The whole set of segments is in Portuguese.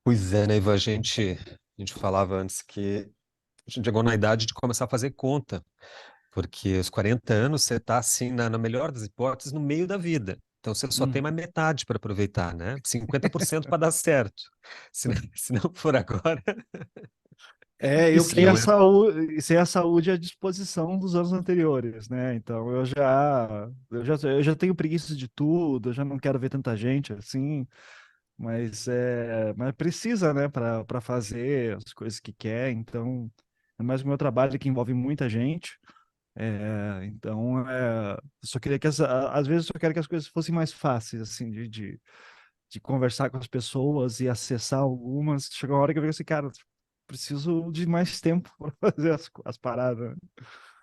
Pois é, né, Ivan? A gente falava antes que a gente chegou na idade de começar a fazer conta, porque os 40 anos você está, assim, na melhor das hipóteses, no meio da vida. Então você só tem Hum. mais metade para aproveitar, né? 50% para dar certo. Se, se não for agora, É, e eu se sem a não é. saúde, sem a saúde à disposição dos anos anteriores, né? Então eu já tenho preguiça de tudo, eu já não quero ver tanta gente assim, mas precisa, né, para fazer as coisas que quer. Então, é mais o meu trabalho que envolve muita gente. Eu só queria que às vezes eu só quero que as coisas fossem mais fáceis, assim, de conversar com as pessoas e acessar algumas. Chegou uma hora que eu falei assim, cara, preciso de mais tempo para fazer as paradas, né?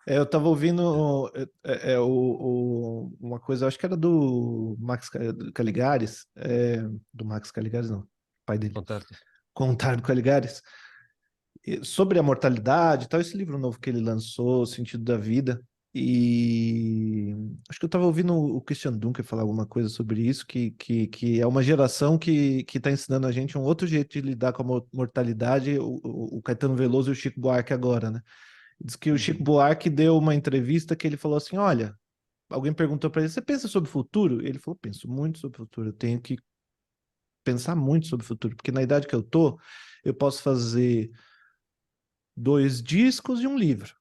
Eu tava ouvindo uma coisa, eu acho que era do Max Caligares, do Max Caligares, não, pai dele, Contar. Contar do Caligares, sobre a mortalidade e tal, esse livro novo que ele lançou, O Sentido da Vida, e acho que eu estava ouvindo o Christian Dunker falar alguma coisa sobre isso, que é uma geração que está ensinando a gente um outro jeito de lidar com a mortalidade, o Caetano Veloso e o Chico Buarque agora, né? Diz que o Chico Uhum, Buarque deu uma entrevista que ele falou assim, olha, alguém perguntou para ele, você pensa sobre o futuro? Ele falou, penso muito sobre o futuro, eu tenho que pensar muito sobre o futuro, porque na idade que eu tô, eu posso fazer 2 discos e um livro.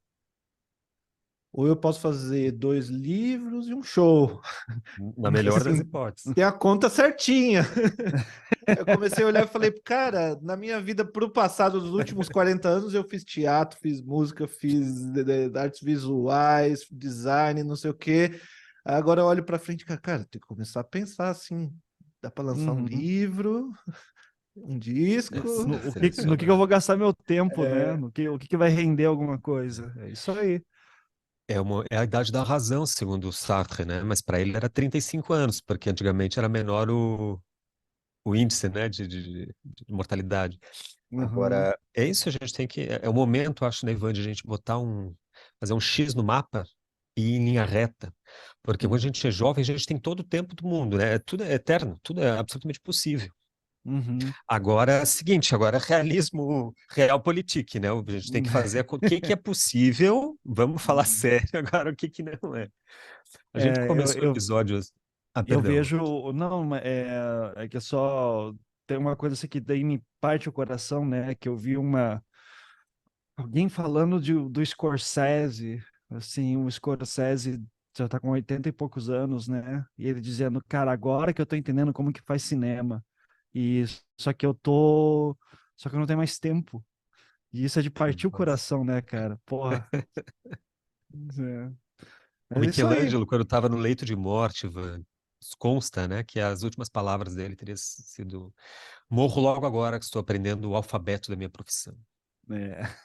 Ou eu posso fazer 2 livros e um show. Na Porque melhor das assim, hipóteses. tem a conta certinha. Eu comecei a olhar e falei, cara, na minha vida pro passado, dos últimos 40 anos, eu fiz teatro, fiz música, fiz artes visuais, design, não sei o quê. Agora eu olho pra frente e cara, tem que começar a pensar assim, dá para lançar um uhum. livro, um disco. No que eu Selecionar. vou gastar meu tempo, né? É, O que vai render alguma coisa. É isso aí. É a idade da razão, segundo o Sartre, né? Mas para ele era 35 anos, porque antigamente era menor o índice, né, de mortalidade. Uhum, Agora, é isso, a gente tem que. É o momento, acho, né, Ivan, de a gente fazer um X no mapa e ir em linha reta. Porque quando a uhum, gente é jovem, a gente tem todo o tempo do mundo, né? Tudo é eterno, tudo é absolutamente possível. uhum. Agora é o seguinte, agora é realismo realpolitik, né? A gente tem que fazer o que que é possível, vamos falar Uhum. sério agora, o que que não é. A gente É, eu, começou o eu, episódio. Ah, eu perdão. vejo. Não, é que só tem uma coisa assim que daí me parte o coração, né? Que eu vi alguém falando do Scorsese, assim, o Scorsese já tá com 80 e poucos anos, né? E ele dizendo, cara, agora que eu tô entendendo como que faz cinema. E só que eu tô. Só que eu não tenho mais tempo. E isso é de partir o Nossa. coração, né, cara? Porra. É. O Mas é isso aí. Michelangelo, quando estava no leito de morte, Ivan, consta, né, que as últimas palavras dele teriam sido: morro logo agora que estou aprendendo o alfabeto da minha profissão. É.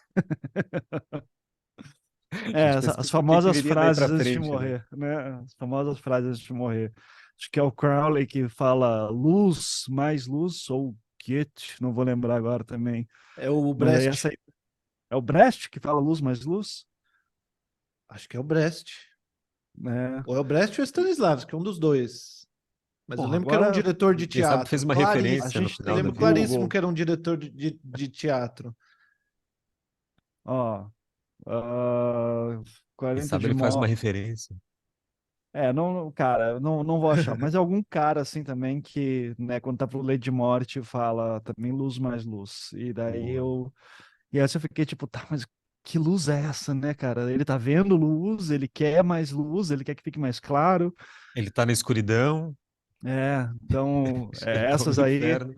A É, gente não as esquece o que que famosas viria daí frases para antes de frente, né? morrer, né? As famosas frases antes de morrer. Acho que é o Crowley que fala luz, mais luz, ou Goethe, não vou lembrar agora também. é o Mas aí Brecht. essa aí, é o Brecht que fala luz, mais luz? Acho que é o Brecht. É. Ou é o Brecht ou o Stanislavski, um dos dois. Mas eu Porra, lembro que era um agora diretor de Quem sabe fez teatro. uma a referência Claríssimo. no gente Eu final tem da lembro vida. claríssimo que Google. era um diretor de teatro. Ó, 40 Quem sabe de ele faz uma mó. referência. Cara, não vou achar. Mas é algum cara assim também que, né, quando tá pro leito de morte, fala também luz mais luz. E daí Boa. eu. E aí eu fiquei tipo, tá, mas que luz é essa, né, cara? Ele tá vendo luz, ele quer mais luz, ele quer que fique mais claro. Ele está na escuridão, Então, escuridão do essas aí, inferno.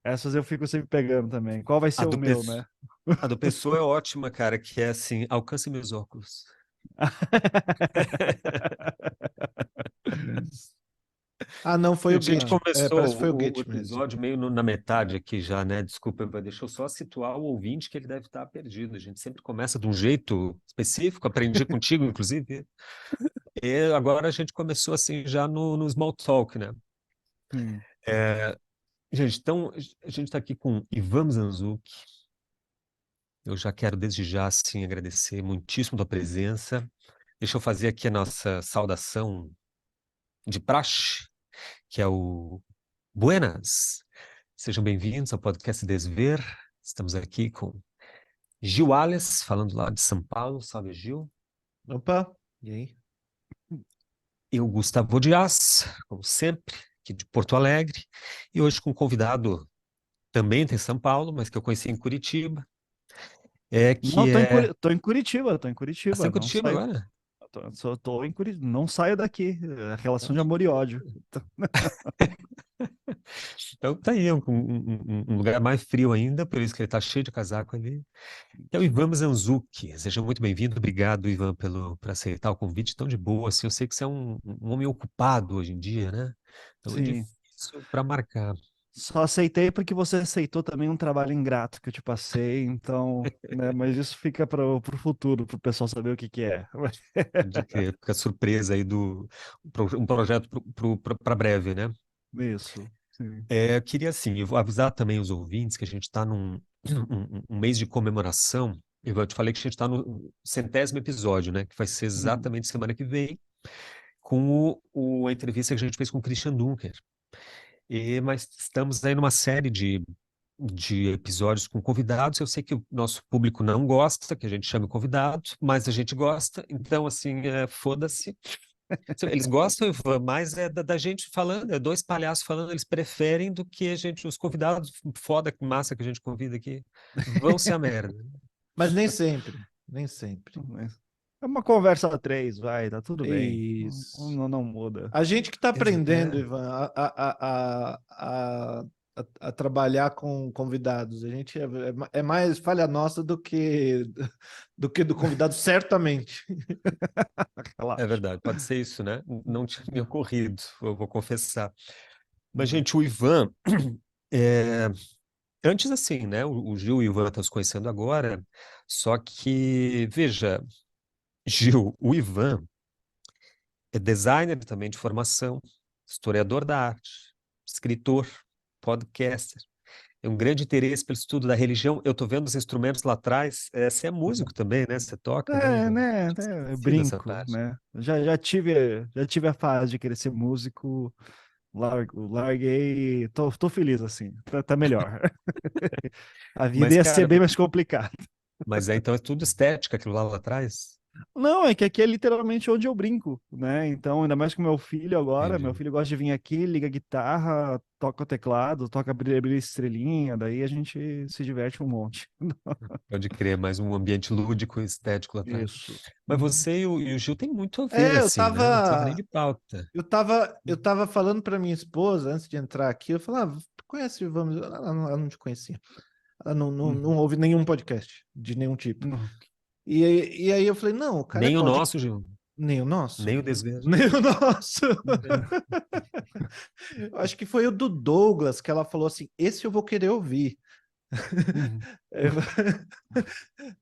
essas eu fico sempre pegando também. Qual vai A ser o do, meu, Pes- né? a do Pessoa é ótima, cara, que é assim: alcance meus óculos. Ah, não, foi o Gente, a gente Goethe. É, parece começou que foi o o Goethe mesmo. episódio meio na metade aqui já, né? Desculpa, deixa eu só situar o ouvinte que ele deve estar perdido. A gente sempre começa de um jeito específico, aprendi contigo, inclusive. E agora a gente começou assim já no small talk, né? Hum. Gente, então a gente está aqui com Ivan Zanzuki. Eu já quero desde já assim agradecer muitíssimo a tua presença. Deixa eu fazer aqui a nossa saudação de praxe, que é o Buenas. Sejam bem-vindos ao podcast Desver. Estamos aqui com Gil Ales, falando lá de São Paulo. Salve, Gil. Opa, e aí? Eu, Gustavo Dias, como sempre, aqui de Porto Alegre. E hoje com um convidado também de São Paulo, mas que eu conheci em Curitiba. Não, Que é... tô em Curitiba, Ah, você é em não Curitiba saio, agora? tô em Curitiba, não saio daqui, relação de amor e ódio. Então tá aí, um lugar mais frio ainda, por isso que ele tá cheio de casaco ali. É o Ivan Mizanzuki. Seja muito bem-vindo. Obrigado, Ivan, por aceitar o convite tão de boa. Assim, eu sei que você é um homem ocupado hoje em dia, né? Então é Sim, difícil para marcar. só aceitei porque você aceitou também um trabalho ingrato que eu te passei, então, né, mas isso fica pro futuro, pro pessoal saber o que que é. De que fica surpresa aí um projeto para breve, né? Isso, sim. Eu queria, assim, eu vou avisar também os ouvintes que a gente está num um mês de comemoração. Eu te falei que a gente está no 100º episódio, né? Que vai ser Uhum. exatamente semana que vem, com a entrevista que a gente fez com o Christian Dunker. Mas estamos aí numa série de episódios com convidados. Eu sei que o nosso público não gosta que a gente chame convidado, mas a gente gosta. Então, assim, foda-se. Eles gostam, Ivan, mas é da gente falando, é dois palhaços falando, eles preferem do que os convidados foda, que massa que a gente convida aqui, vão se a merda. Mas nem sempre, nem sempre. É uma conversa a três, vai, tá tudo bem. Isso. Não muda. A gente que está aprendendo, É, Ivan, a trabalhar com convidados. A gente é mais falha nossa do que do convidado, certamente. é Relaxa. verdade, pode ser isso, né? Não tinha me ocorrido, eu vou confessar. Mas, Uhum. gente, o Ivan, é, antes assim, né? O Gil e o Ivan estão se conhecendo agora, só que, veja, Gil, o Ivan é designer também de formação, historiador da arte, escritor, podcaster. Tem um grande interesse pelo estudo da religião. Eu estou vendo os instrumentos lá atrás. Você é músico também, né? Você toca, né, É, Ivan? né? Eu Esqueci dessa brinco, parte. né? Já tive a fase de querer ser músico, larguei, tô feliz assim, tá melhor. A vida Mas, ia ser cara, bem mais complicada. então é tudo estética aquilo lá atrás? Não, é que aqui é literalmente onde eu brinco, né? Então, ainda mais com meu filho agora, meu Entendi. filho gosta de vir aqui, liga a guitarra, toca o teclado, toca brilha estrelinha, daí a gente se diverte um monte. Pode crer, mais um ambiente lúdico e estético lá atrás. Isso. Mas Uhum. você e o Gil têm muito a ver, É, eu assim, né? Não precisava nem tava, de pauta. eu tava falando para minha esposa antes de entrar aqui. Eu falava, tu conhece o Ivan? Ela não te conhecia. Ela não Uhum. ouve nenhum podcast de nenhum tipo. Uhum. E aí eu falei, não, o cara é Nem o podcast. nosso, Gil. Nem o nosso. Nem o desvio. Nem o nosso. É. Eu acho que foi o do Douglas que ela falou assim: esse eu vou querer ouvir. Uhum. Eu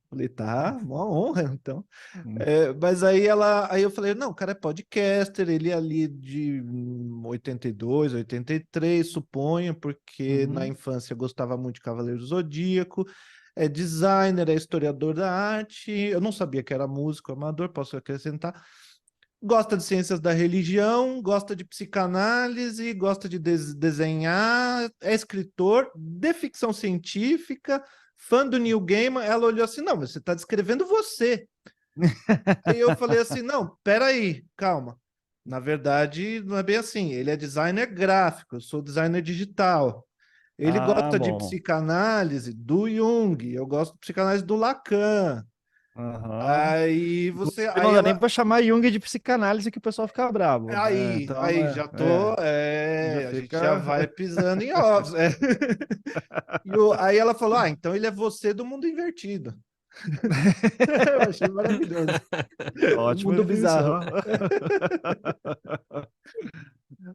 falei, tá, uma honra, então. Uhum. Mas aí eu falei, não, o cara é podcaster, ele é ali de 82, 83, suponho, porque na Uhum. infância gostava muito de Cavaleiro do Zodíaco, é designer, é historiador da arte, eu não sabia que era músico amador, posso acrescentar. Gosta de ciências da religião, gosta de psicanálise, gosta de desenhar, é escritor de ficção científica, fã do Neil Gaiman. Ela olhou assim: não, mas você está descrevendo você. Aí eu falei assim: não, peraí, calma. Na verdade, não é bem assim. Ele é designer gráfico, eu sou designer digital. Ele Ah, gosta de bom. psicanálise do Jung, eu gosto de psicanálise do Lacan. Aham. Aí você, Inclusive, não aí dá nem ela, pra chamar Jung de psicanálise que o pessoal fica bravo, né? Aí, Então, aí já tô, já a gente já fica. vai pisando em ovos. Aí ela falou: ah, então ele é você do mundo invertido. Eu achei maravilhoso. O Ótima mundo bizarro. definição.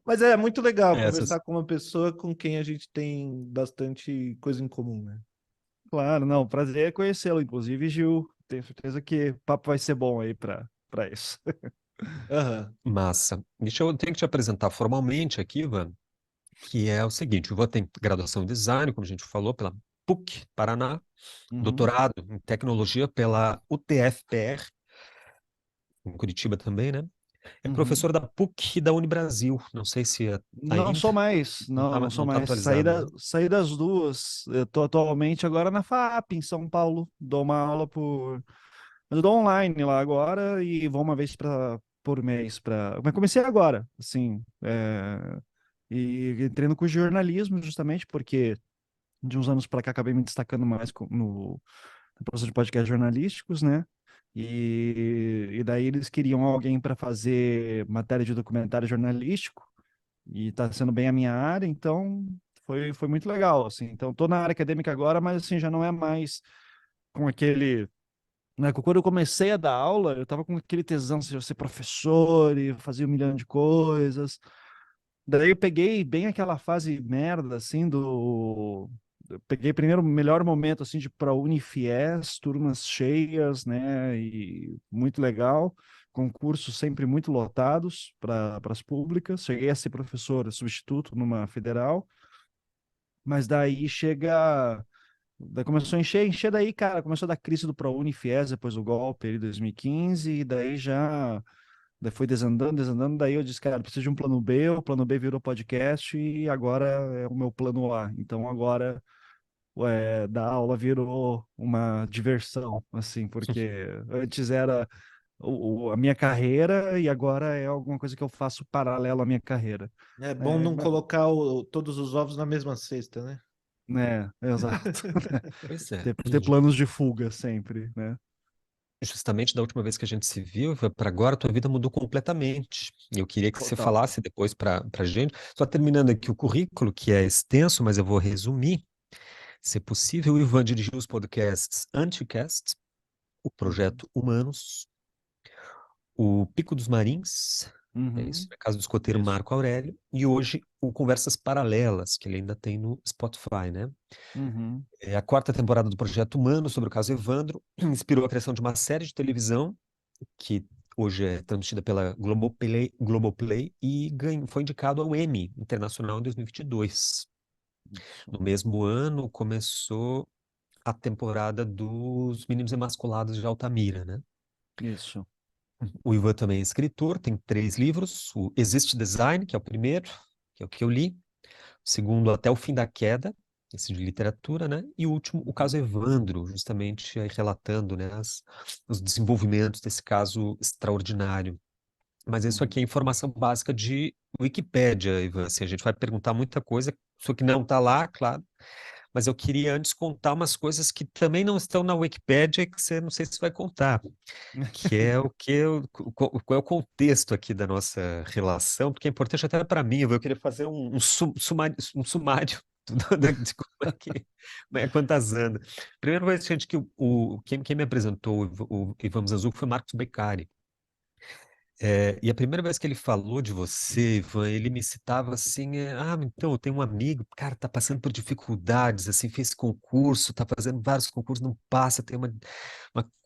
Mas é muito legal Essas. conversar com uma pessoa com quem a gente tem bastante coisa em comum, né? Claro, não, prazer é conhecê-lo, inclusive, Gil. Tenho certeza que o papo vai ser bom aí para isso. Aham. Massa. Eu tenho que te apresentar formalmente aqui, Ivan, que é o seguinte: o Ivan tem graduação em design, como a gente falou, pela PUC, Paraná, Uhum, doutorado em tecnologia pela UTFPR, em Curitiba também, né? É Uhum. professor da PUC e da Unibrasil. Não sei se Não ainda sou mais, não sou não tá mais. Saí, atualizado, né? saí das duas. Eu tô atualmente agora na FAP, em São Paulo. Dou uma aula por. Eu dou online lá agora e vou uma vez por mês para. Mas comecei agora, assim. E entrei no curso de jornalismo justamente porque de uns anos para cá acabei me destacando mais no professor de podcasts jornalísticos, né? E daí eles queriam alguém para fazer matéria de documentário jornalístico e está sendo bem a minha área, então foi muito legal, assim. Então, estou na área acadêmica agora, mas assim, já não é mais com aquele, né, quando eu comecei a dar aula, eu estava com aquele tesão de ser professor e fazer um milhão de coisas. Daí eu peguei bem aquela fase merda, assim, do. Eu peguei primeiro o melhor momento, assim, de para Unifies, turmas cheias, né? E muito legal. Concursos sempre muito lotados para as públicas. Cheguei a ser professor substituto numa federal, mas daí chega. Daí começou a encher, encher daí, cara. Começou a dar crise do ProUni Fies depois do golpe ali, 2015, e daí já. Daí foi desandando, desandando. Daí eu disse, cara, preciso de um plano B. O plano B virou podcast e agora é o meu plano A. Então agora dar aula virou uma diversão, assim, porque antes era a minha carreira e agora é alguma coisa que eu faço paralelo à minha carreira. É bom É, não colocar todos os ovos na mesma cesta, né? exato. Pois é. Ter planos de fuga sempre, né? Justamente da última vez que a gente se viu, para agora, tua vida mudou completamente. E eu queria que você Total. falasse depois para gente. Só terminando aqui o currículo, que é extenso, mas eu vou resumir. Se possível, o Ivan dirigiu os podcasts Anticast, o Uhum. Projeto Humanos, o Pico dos Marins, é isso, Uhum. na casa do escoteiro Isso. Marco Aurélio, e hoje o Conversas Paralelas, que ele ainda tem no Spotify, né? Uhum. É a quarta temporada do Projeto Humano, sobre o caso Evandro, inspirou a criação de uma série de televisão, que hoje é transmitida pela Globoplay e foi indicado ao Emmy Internacional em 2022. Isso. No mesmo ano, começou a temporada dos Meninos Emasculados de Altamira, né? Isso. O Ivan também é escritor, tem 3 livros. O Existe Design, que é o primeiro, que é o que eu li. O segundo, Até o Fim da Queda, esse de literatura, né? E o último, o caso Evandro, justamente aí relatando, né, os desenvolvimentos desse caso extraordinário. Mas isso Uhum. aqui é informação básica de Wikipédia, Ivan. Assim, a gente vai perguntar muita coisa, só que não está lá, claro. Mas eu queria antes contar umas coisas que também não estão na Wikipédia e que você não sei se vai contar, que é o que qual é o contexto aqui da nossa relação, porque é importante até para mim. Eu queria fazer um sumário de como é quantas anos. Primeira vez, gente, que quem me apresentou o Ivan Zanzuco foi Marcos Beccari. E a primeira vez que ele falou de você, Ivan, ele me citava assim, então eu tenho um amigo, cara, tá passando por dificuldades, assim, fez concurso, tá fazendo vários concursos, não passa, tem uma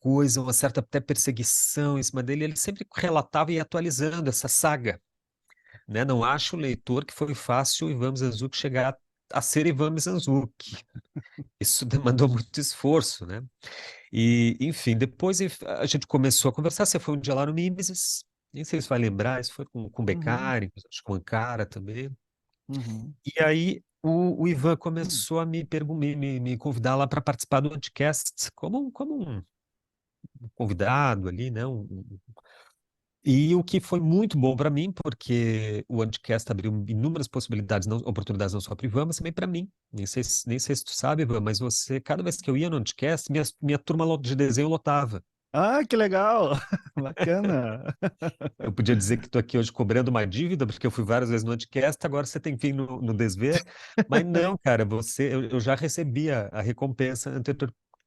coisa, uma certa até perseguição em cima dele, ele sempre relatava e ia atualizando essa saga, né? Não acho, leitor, que foi fácil o Ivan Mizanzuki chegar a ser Ivan Mizanzuki. Isso demandou muito esforço, né? E, enfim, depois a gente começou a conversar. Você foi um dia lá no Mimesis, nem sei se vai lembrar, isso foi com o Uhum. Beccari, acho que com o Ancara também. Uhum. E aí o Ivan Uhum. começou a me convidar lá para participar do Anticast, como um convidado ali, né? E o que foi muito bom para mim, porque o Anticast abriu inúmeras possibilidades, não, oportunidades não só para o Ivan, mas também para mim. Nem sei se tu sabe, Ivan, mas você, cada vez que eu ia no Anticast, minha turma de desenho lotava. Ah, que legal! Bacana! Eu podia dizer que estou aqui hoje cobrando uma dívida, porque eu fui várias vezes no Anticast, agora você tem que vir no Desver. Mas não, cara, eu já recebia a recompensa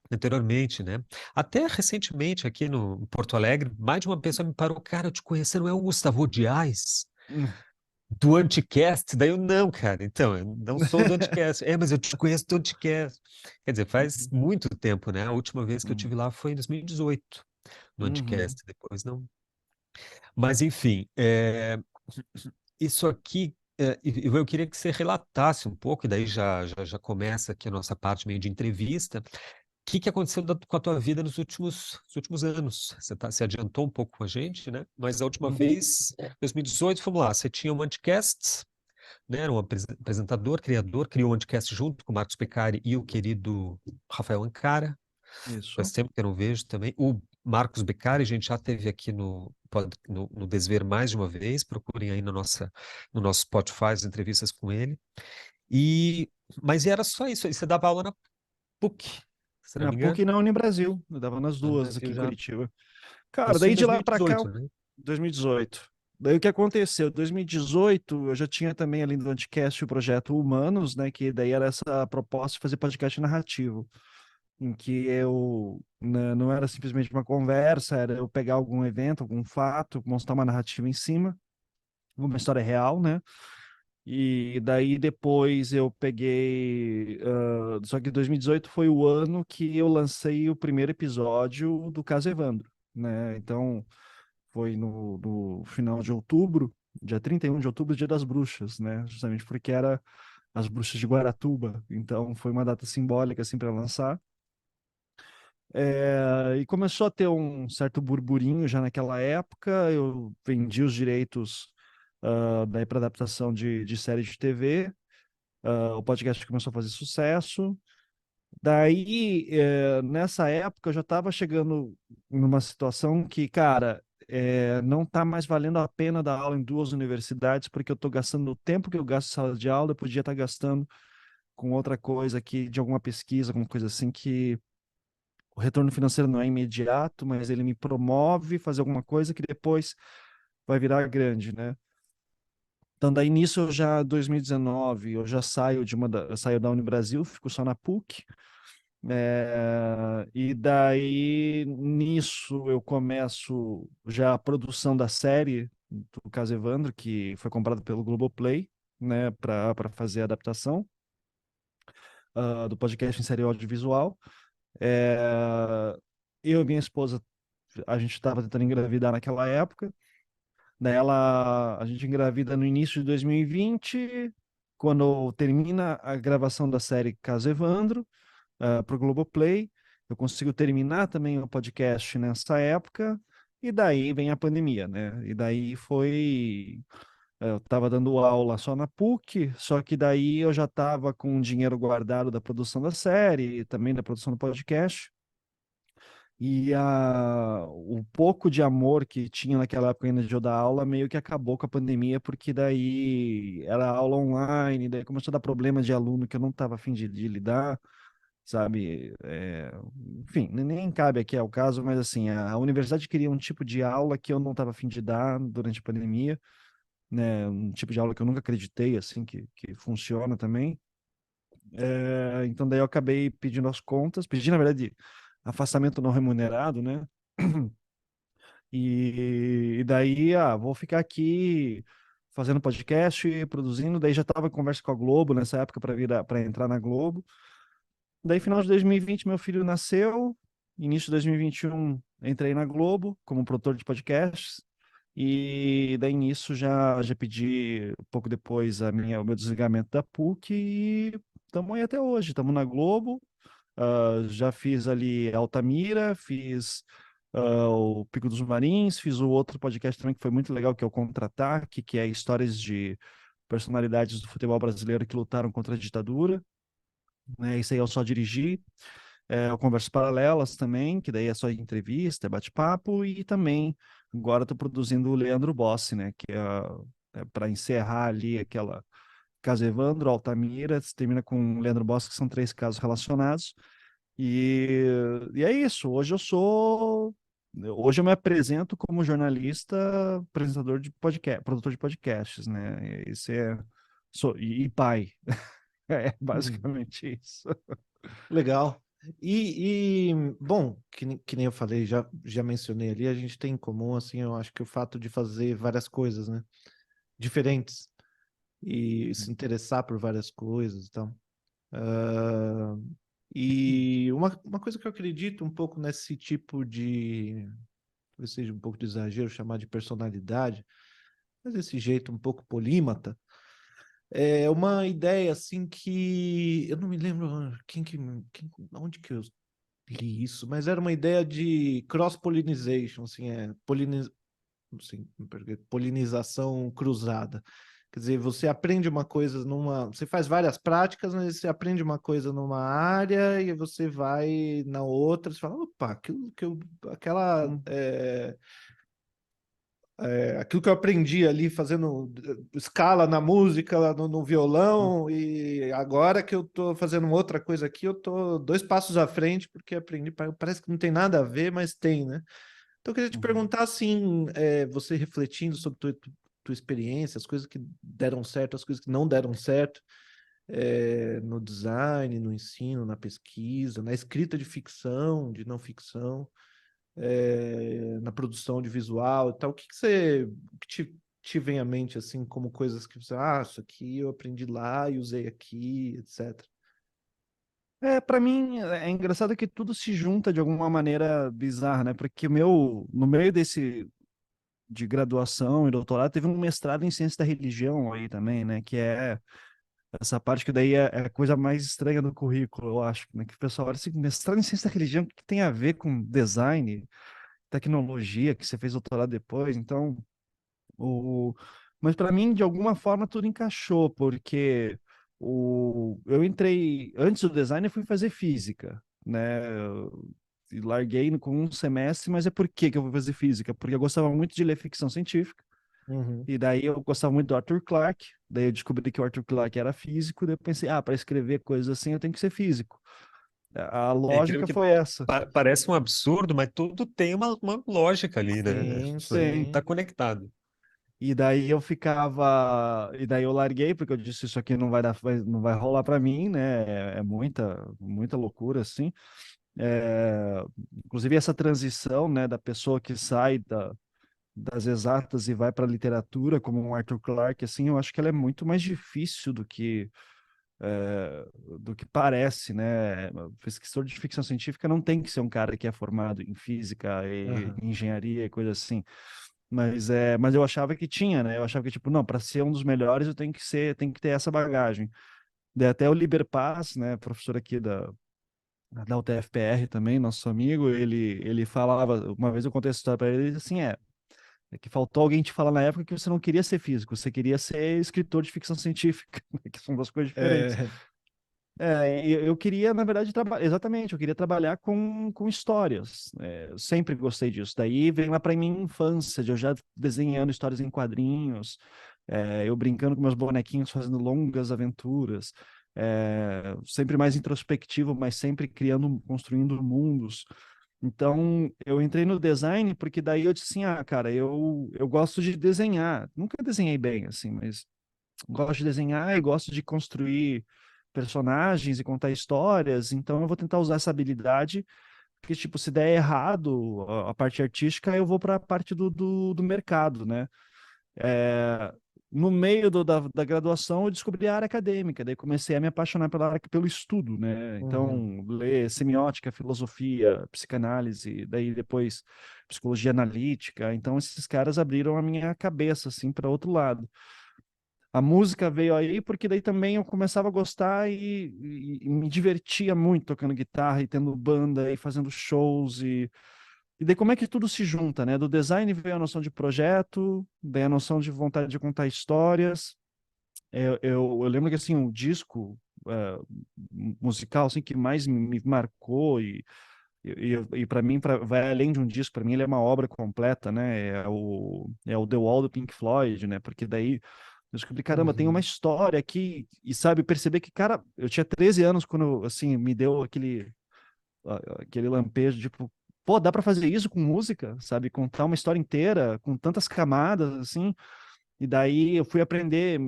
anteriormente, né? Até recentemente, aqui no Porto Alegre, mais de uma pessoa me parou, cara, eu te conheço, não é o Gustavo Dias, do Anticast? Daí eu, não, cara, então, eu não sou do Anticast. Mas eu te conheço do Anticast. Quer dizer, faz muito tempo, né? A última vez que eu tive lá foi em 2018, no Uhum. Anticast, depois não. Mas, enfim, isso aqui, eu queria que você relatasse um pouco, e daí já começa aqui a nossa parte meio de entrevista, que aconteceu com a tua vida nos últimos anos? Se adiantou um pouco com a gente, né? Mas a última Uhum. vez, 2018, vamos lá, você tinha um Anticast, né? Era um apresentador, criador, criou um Anticast junto com o Marcos Peccari e o querido Rafael Ancara. Faz Isso. tempo que eu não vejo também. O Marcos Beccari, a gente já teve aqui no Desver mais de uma vez. Procurem aí no nosso Spotify as entrevistas com ele. E, mas era só isso. Aí você dava aula na PUC, se não Na me PUC engano, e na Unibrasil. Eu dava nas no duas aqui Brasil em já. Curitiba. Cara, Isso em daí de lá pra cá, 2018, né? 2018. Daí o que aconteceu? 2018, eu já tinha também ali no Anticast o projeto Humanos, né? Que daí era essa proposta de fazer podcast narrativo, em que eu não era simplesmente uma conversa, era eu pegar algum evento, algum fato, mostrar uma narrativa em cima, uma história real, né? E daí depois eu peguei. Só que 2018 foi o ano que eu lancei o primeiro episódio do Caso Evandro, né? Então foi no final de outubro, dia 31 de outubro, Dia das Bruxas, né? Justamente porque era as bruxas de Guaratuba. Então foi uma data simbólica assim para lançar. E começou a ter um certo burburinho já naquela época. Eu vendi os direitos daí para adaptação de série de TV. O podcast começou a fazer sucesso. Daí, nessa época, eu já estava chegando numa situação que, cara, não está mais valendo a pena dar aula em duas universidades, porque eu estou gastando o tempo que eu gasto em sala de aula, eu podia estar gastando com outra coisa aqui, de alguma pesquisa, alguma coisa assim, que o retorno financeiro não é imediato, mas ele me promove fazer alguma coisa que depois vai virar grande, né? Então, daí nisso, eu já, 2019, eu já saio eu saio da Unibrasil, fico só na PUC. E daí nisso eu começo já a produção da série do Caso Evandro, que foi comprada pelo Globoplay, né, para fazer a adaptação do podcast em série audiovisual. É, eu e minha esposa, a gente estava tentando engravidar naquela época. Daí a gente engravida no início de 2020, quando termina a gravação da série Caso Evandro, para o Globoplay. Eu consigo terminar também o podcast nessa época, e daí vem a pandemia, né? E daí eu estava dando aula só na PUC, só que daí eu já estava com o dinheiro guardado da produção da série, e também da produção do podcast. E o pouco de amor que tinha naquela época ainda de eu dar aula meio que acabou com a pandemia, porque daí era aula online, daí começou a dar problema de aluno que eu não estava afim de lidar, sabe? Enfim, nem cabe aqui ao caso, mas assim, a universidade queria um tipo de aula que eu não estava afim de dar durante a pandemia, né? Um tipo de aula que eu nunca acreditei, assim, que funciona também. Então daí eu acabei pedindo as contas, pedi, na verdade, afastamento não remunerado, né? E daí, vou ficar aqui fazendo podcast, produzindo. Daí já estava em conversa com a Globo nessa época para entrar na Globo. Daí, final de 2020, meu filho nasceu. Início de 2021, entrei na Globo como produtor de podcasts. E daí, nisso, já pedi, um pouco depois, o meu desligamento da PUC. E estamos aí até hoje. Estamos na Globo. Já fiz ali Altamira, fiz o Pico dos Marins, fiz o outro podcast também que foi muito legal, que é o Contra-Ataque, que é histórias de personalidades do futebol brasileiro que lutaram contra a ditadura, né? Isso aí eu só dirigi. Eu converso paralelas também, que daí é só entrevista, é bate-papo, e também agora estou produzindo o Leandro Bossi, né? Que é para encerrar ali aquela caso Evandro, Altamira, se termina com o Leandro Bossi, que são três casos relacionados. E, e é isso. Hoje eu me apresento como jornalista, apresentador de podcast, produtor de podcasts, né? E pai. É Hum, basicamente isso. legal. Bom, que nem eu falei, já mencionei ali, a gente tem em comum, assim, eu acho que o fato de fazer várias coisas, né? Diferentes. E se interessar por várias coisas e tal. Ah, e uma coisa que eu acredito um pouco nesse tipo de, talvez seja um pouco de exagero chamar de personalidade, mas esse jeito um pouco polímata, é uma ideia assim que eu não me lembro onde que eu Isso, mas era uma ideia de cross-pollinization, assim, assim, polinização cruzada. Quer dizer, você aprende uma coisa você faz várias práticas, mas você aprende uma coisa numa área e você vai na outra, você fala, opa, aquela, Hum, aquilo que eu aprendi ali fazendo escala na música, no hum, violão, e agora que eu tô fazendo outra coisa aqui, eu tô 2 passos à frente, porque aprendi, parece que não tem nada a ver, mas tem, né? Então, eu queria te uhum. perguntar, assim, você refletindo sobre tua experiência, as coisas que deram certo, as coisas que não deram certo, no design, no ensino, na pesquisa, na escrita de ficção, de não ficção, na produção de visual e tal, o que te vem à mente, assim, como coisas que você, isso aqui eu aprendi lá e usei aqui, etc. Para mim é engraçado que tudo se junta de alguma maneira bizarra, né? Porque no meio desse de graduação e doutorado teve um mestrado em ciência da religião aí também, né? Que é essa parte que daí é a coisa mais estranha do currículo, eu acho, né? Que o pessoal olha assim, mestrado em ciência da religião, o que tem a ver com design, tecnologia, que você fez doutorado depois? Então, o... mas para mim, de alguma forma, tudo encaixou, porque eu entrei, antes do design, eu fui fazer física, né? E larguei com um semestre, mas é por que que eu fui fazer física? Porque eu gostava muito de ler ficção científica, Uhum. e daí eu gostava muito do Arthur Clarke, daí eu descobri que o Arthur Clarke era físico, daí eu pensei, para escrever coisas assim eu tenho que ser físico. A É incrível lógica que foi essa. parece um absurdo, mas tudo tem uma lógica ali, né? Sim, Isso aí Sim. tá sim. conectado. E daí eu larguei, porque eu disse, isso aqui não vai dar, não vai rolar para mim, né? É muita loucura, assim. É, inclusive essa transição, né, da pessoa que sai das exatas e vai para a literatura, como um Arthur Clarke, assim, eu acho que ela é muito mais difícil do que parece, né? O pesquisador de ficção científica não tem que ser um cara que é formado em física e Aham. engenharia e coisa assim. Mas eu achava que tinha, né? Eu achava que, tipo, não, para ser um dos melhores eu tenho que ter essa bagagem. Daí até o Liber Paz, né, professor aqui da UTFPR também, nosso amigo, ele falava, uma vez eu contei essa história para ele, ele disse assim, é que faltou alguém te falar na época que você não queria ser físico, você queria ser escritor de ficção científica, que são duas coisas diferentes. É, Eu queria, na verdade, exatamente, eu queria trabalhar com histórias. Eu sempre gostei disso. Daí vem lá para minha infância, de eu já desenhando histórias em quadrinhos, eu brincando com meus bonequinhos, fazendo longas aventuras, sempre mais introspectivo, mas sempre criando, construindo mundos. Então, eu entrei no design porque daí eu disse assim, cara, eu gosto de desenhar. Nunca desenhei bem, assim, mas gosto de desenhar e gosto de construir personagens e contar histórias, então eu vou tentar usar essa habilidade, porque, tipo, se der errado a parte artística, eu vou para a parte do mercado, né? É, no meio da graduação, eu descobri a área acadêmica, daí comecei a me apaixonar pelo estudo, né? uhum. Então, ler semiótica, filosofia, psicanálise, daí depois psicologia analítica, então esses caras abriram a minha cabeça, assim, para outro lado. A música veio aí porque daí também eu começava a gostar e me divertia muito tocando guitarra e tendo banda e fazendo shows e daí como é que tudo se junta, né? Do design veio a noção de projeto, daí a noção de vontade de contar histórias. Eu lembro que assim o disco é, musical assim que mais me marcou e para mim vai além de um disco, para mim ele é uma obra completa, né? É o The Wall do Pink Floyd, né? Porque daí eu descobri, caramba, tem uma Uhum. história aqui, e sabe, perceber que, cara, eu tinha 13 anos quando, assim, me deu aquele lampejo, tipo, pô, dá pra fazer isso com música, sabe? Contar uma história inteira, com tantas camadas, assim, e daí eu fui aprender,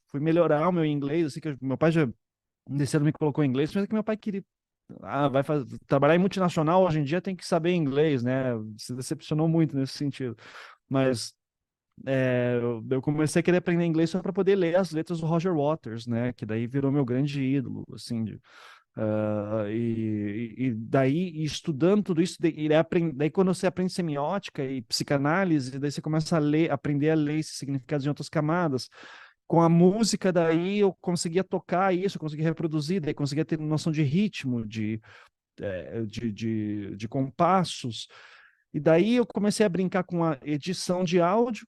fui melhorar o meu inglês, assim, que meu pai já, nesse ano me colocou em inglês, mas é que meu pai queria, vai fazer, trabalhar em multinacional hoje em dia tem que saber inglês, né? Se decepcionou muito nesse sentido, mas eu comecei a querer aprender inglês só para poder ler as letras do Roger Waters, né? Que daí virou meu grande ídolo, assim. E daí, estudando tudo isso, daí quando você aprende semiótica e psicanálise, daí você começa a ler, aprender a ler esses significados em outras camadas. Com a música, daí eu conseguia tocar isso, eu conseguia reproduzir, daí conseguia ter noção de ritmo, de compassos. E daí eu comecei a brincar com a edição de áudio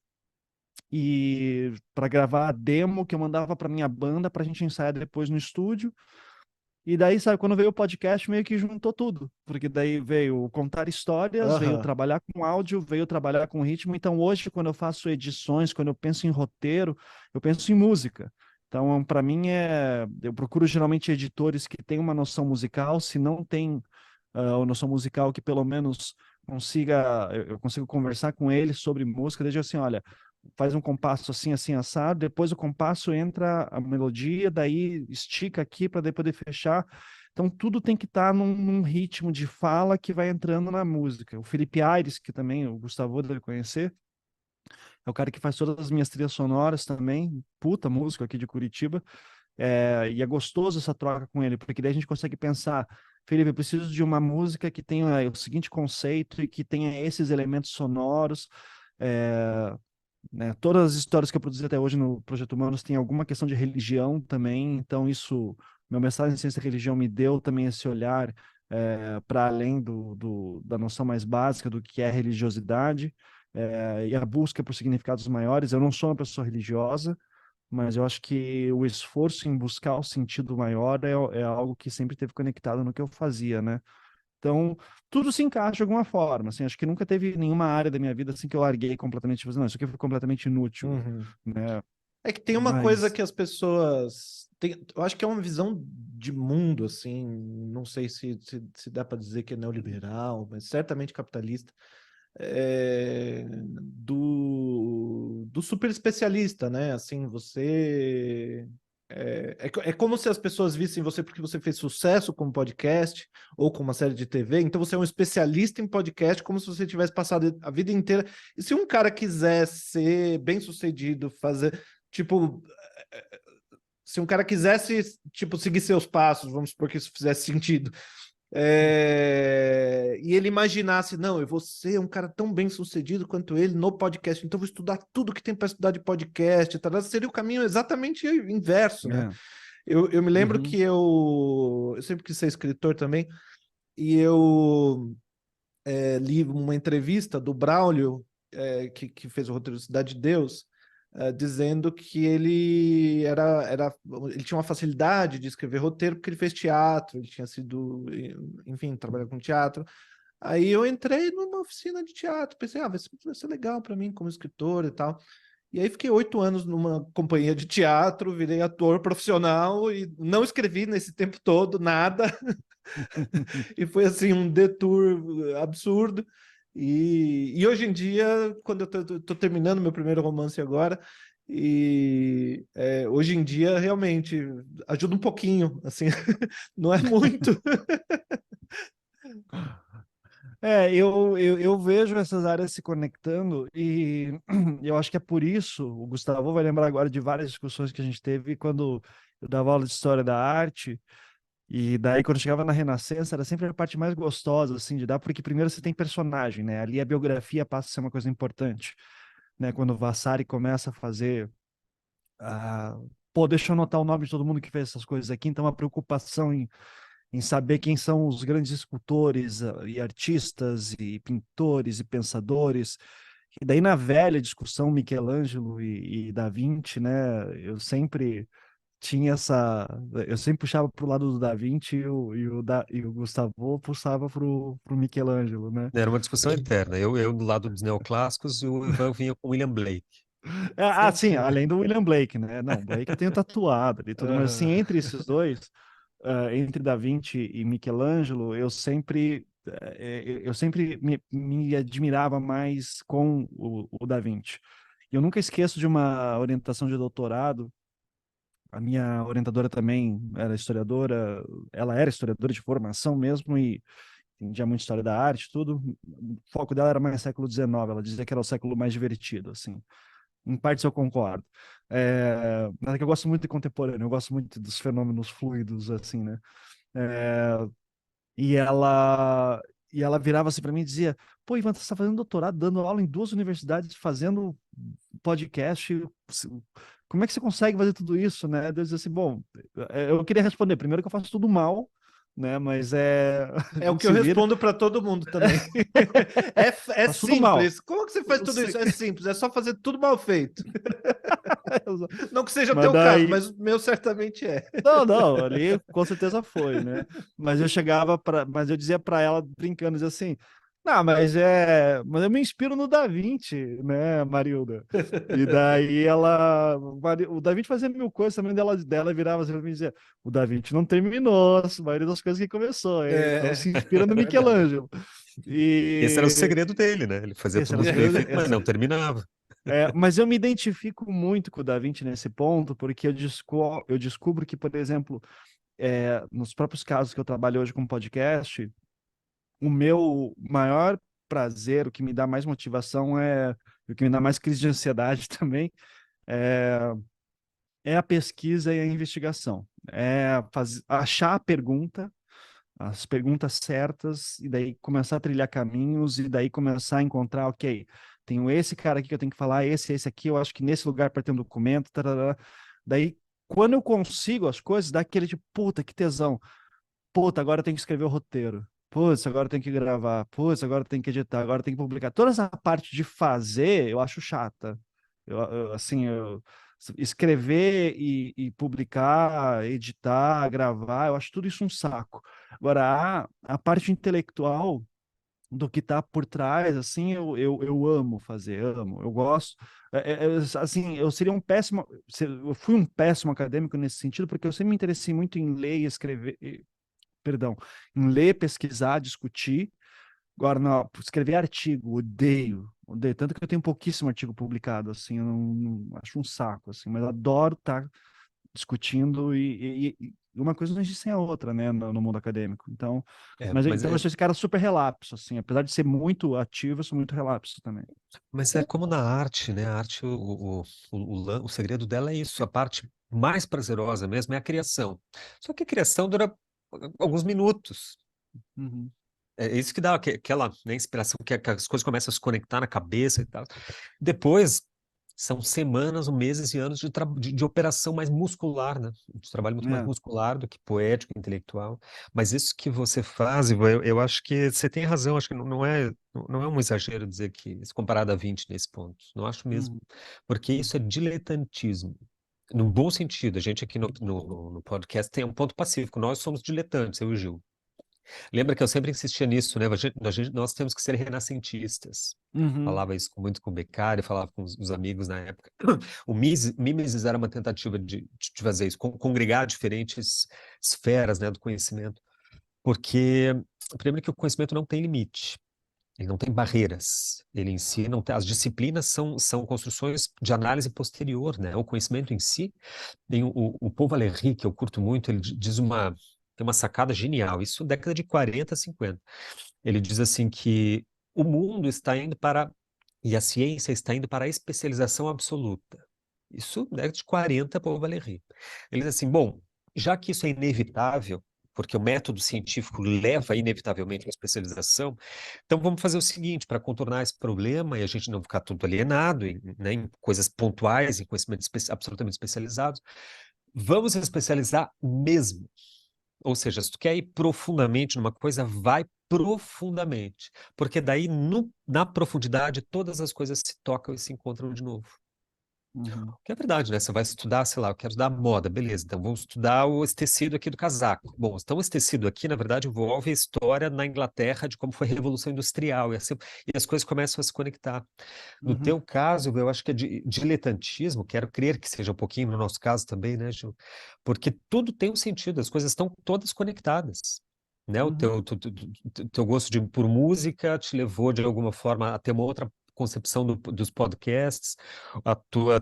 e para gravar a demo que eu mandava para minha banda para a gente ensaiar depois no estúdio. E daí, sabe, quando veio o podcast, meio que juntou tudo, porque daí veio contar histórias, veio Aham. trabalhar com áudio, veio trabalhar com ritmo. Então, hoje, quando eu faço edições, quando eu penso em roteiro, eu penso em música. Então, para mim, eu procuro geralmente editores que têm uma noção musical, se não tem uma noção musical, que pelo menos eu consigo conversar com eles sobre música, desde assim, olha, faz um compasso assim, assim, assado, depois o compasso entra a melodia, daí estica aqui para depois fechar. Então tudo tem que estar num ritmo de fala que vai entrando na música. O Felipe Aires, que também o Gustavo deve conhecer, é o cara que faz todas as minhas trilhas sonoras também, puta músico aqui de Curitiba, e é gostoso essa troca com ele, porque daí a gente consegue pensar, Felipe, eu preciso de uma música que tenha o seguinte conceito e que tenha esses elementos sonoros, é, né? Todas as histórias que eu produzi até hoje no Projeto Humanos tem alguma questão de religião também, então meu mestrado em ciência e religião me deu também esse olhar para além da noção mais básica do que é religiosidade, e a busca por significados maiores. Eu não sou uma pessoa religiosa, mas eu acho que o esforço em buscar o sentido maior é algo que sempre esteve conectado no que eu fazia, né? Então, tudo se encaixa de alguma forma, assim, acho que nunca teve nenhuma área da minha vida assim que eu larguei completamente, tipo, não, isso aqui foi completamente inútil, Uhum. né? É que tem uma coisa Mas que as pessoas têm, eu acho que é uma visão de mundo, assim, não sei se dá para dizer que é neoliberal, mas certamente capitalista, do super especialista, né? Assim, você é como se as pessoas vissem você porque você fez sucesso como podcast ou com uma série de TV, então você é um especialista em podcast, como se você tivesse passado a vida inteira. E se um cara quiser ser bem-sucedido, fazer, tipo, se um cara quisesse, tipo, seguir seus passos, vamos supor que isso fizesse sentido, e ele imaginasse, não, eu vou ser um cara tão bem sucedido quanto ele no podcast, então eu vou estudar tudo que tem para estudar de podcast, tá? Seria o caminho exatamente inverso, né? é. Eu me lembro Uhum. que eu sempre quis ser escritor também, e eu li uma entrevista do Braulio, que fez o roteiro Cidade de Deus, dizendo que ele tinha uma facilidade de escrever roteiro porque ele fez teatro, ele tinha sido, enfim, trabalhar com teatro. Aí eu entrei numa oficina de teatro, pensei, vai ser legal para mim como escritor e tal. E aí fiquei 8 anos numa companhia de teatro, virei ator profissional e não escrevi nesse tempo todo nada. E foi assim um detour absurdo. E hoje em dia, quando eu tô terminando meu primeiro romance agora, hoje em dia realmente ajuda um pouquinho, assim, não é muito. Eu vejo essas áreas se conectando e eu acho que é por isso, o Gustavo vai lembrar agora de várias discussões que a gente teve quando eu dava aula de História da Arte, e daí quando chegava na Renascença era sempre a parte mais gostosa, assim, de dar, porque primeiro você tem personagem, né? Ali a biografia passa a ser uma coisa importante, né? Quando o Vasari começa a fazer ah, pô, deixa eu anotar o nome de todo mundo que fez essas coisas aqui. Então, a preocupação em saber quem são os grandes escultores e artistas e pintores e pensadores. E daí, na velha discussão Michelangelo e Da Vinci, né, eu sempre tinha essa. Eu sempre puxava para o lado do Da Vinci e o Gustavo puxava para o Michelangelo, né? Era uma discussão eterna. Eu do lado dos neoclássicos e o Ivan vinha com William Blake. Sim, Sempre. além do William Blake, né? Não, Blake eu tenho tatuado ali e tudo, mas assim, Aham. entre esses dois, entre Da Vinci e Michelangelo, eu sempre me admirava mais com o Da Vinci. E eu nunca esqueço de uma orientação de doutorado. A minha orientadora também era historiadora, ela era historiadora de formação mesmo e entendia muito história da arte, tudo. O foco dela era mais século XIX, ela dizia que era o século mais divertido, assim. Em partes eu concordo. Mas é que eu gosto muito de contemporâneo, eu gosto muito dos fenômenos fluidos, assim, né? É, e ela e ela virava assim para mim e dizia: Pô, Ivan, você está fazendo doutorado, dando aula em duas universidades, fazendo podcast. Como é que você consegue fazer tudo isso, né? Eu dizia assim: Bom, eu queria responder primeiro que eu faço tudo mal, né? Mas a É o gente que eu se vira, respondo para todo mundo também. É faz tudo mal. simples. Como que você faz tudo isso? É simples, é só fazer tudo mal feito. Não que seja o Mas teu caso, daí, mas o meu certamente é. não, ali com certeza foi, né? Mas eu chegava mas eu dizia para ela brincando, dizia assim, não, mas eu me inspiro no Da Vinci, né, Marilda? E daí o Da Vinci fazia mil coisas também dela virava assim pra mim e dizia, o Da Vinci não terminou a maioria das coisas que começou, hein? Então É, se inspira no é verdade. Michelangelo. Esse era o E segredo dele, né? Ele fazia esse tudo era o muito bem segredo, feito, mas não terminava. mas eu me identifico muito com o Da Vinci nesse ponto, porque eu descubro que, por exemplo, nos próprios casos que eu trabalho hoje com podcast, o meu maior prazer, o que me dá mais motivação o que me dá mais crise de ansiedade também, é, é a pesquisa e a investigação. Achar a pergunta, as perguntas certas, e daí começar a trilhar caminhos, e daí começar a encontrar, ok, tenho esse cara aqui que eu tenho que falar, esse aqui, eu acho que nesse lugar para ter um documento, tarará. Daí, quando eu consigo as coisas, dá aquele tipo, puta, que tesão. Puta, agora eu tenho que escrever o roteiro. Putz, agora eu tenho que gravar. Putz, agora eu tenho que editar. Agora eu tenho que publicar. Toda essa parte de fazer, eu acho chata. Assim, escrever e publicar, editar, gravar, eu acho tudo isso um saco. Agora, a parte intelectual do que está por trás, assim, eu amo fazer, amo, eu gosto. Assim, eu fui um péssimo acadêmico nesse sentido, porque eu sempre me interessei muito em ler e escrever, perdão, em ler, pesquisar, discutir. Agora, não, escrever artigo, odeio, odeio. Tanto que eu tenho pouquíssimo artigo publicado, assim, eu não acho um saco, assim, mas eu adoro estar discutindo e uma coisa não existe sem a outra, né, no mundo acadêmico. Então, É, então eu sou esse cara super relapso, assim, apesar de ser muito ativo, eu sou muito relapso também. mas é como na arte, né? A arte, o segredo dela é isso. A parte mais prazerosa mesmo é a criação. Só que a criação dura alguns minutos. Uhum. É isso que dá aquela, né, inspiração, que as coisas começam a se conectar na cabeça e tal. Depois, são semanas, ou meses e anos de operação mais muscular, né? De trabalho muito mais É. muscular do que poético, intelectual. Mas isso que você faz, Ivan, eu acho que você tem razão, acho que não é um exagero dizer que, se comparar a Da Vinci nesse ponto. Não acho mesmo. Uhum. Porque isso é diletantismo. No bom sentido, a gente aqui no podcast tem um ponto pacífico. Nós somos diletantes, eu e o Gil. Lembra que eu sempre insistia nisso, né? Nós temos que ser renascentistas. Uhum. Falava isso muito com o Beccari, falava com os amigos na época. O Mimesis era uma tentativa de fazer isso, congregar diferentes esferas, né, do conhecimento. Porque, primeiro que o conhecimento não tem limite, ele não tem barreiras. Ele em si não tem, as disciplinas são construções de análise posterior, né? O conhecimento em si tem o Paul Valéry, que eu curto muito, ele tem uma sacada genial, isso década de 40, 50. Ele diz assim que o mundo está indo e a ciência está indo para a especialização absoluta. Isso década de 40, Paul Valéry. Ele diz assim, bom, já que isso é inevitável, porque o método científico leva inevitavelmente à especialização, então vamos fazer o seguinte, para contornar esse problema e a gente não ficar tudo alienado né, em coisas pontuais, em conhecimentos absolutamente especializados, vamos se especializar mesmo. Ou seja, se tu quer ir profundamente numa coisa, vai profundamente. Porque daí, na profundidade, todas as coisas se tocam e se encontram de novo. Uhum. Que é verdade, né? Você vai estudar, sei lá, eu quero estudar moda, beleza. Então vamos estudar esse tecido aqui do casaco. Bom, então esse tecido aqui, na verdade, envolve a história na Inglaterra de como foi a Revolução Industrial. E as coisas começam a se conectar. No Uhum. teu caso, eu acho que é diletantismo, quero crer que seja um pouquinho no nosso caso também, né, Gil? Porque tudo tem um sentido, as coisas estão todas conectadas. Né? O Uhum. teu gosto por música te levou, de alguma forma, a ter uma outra concepção dos podcasts,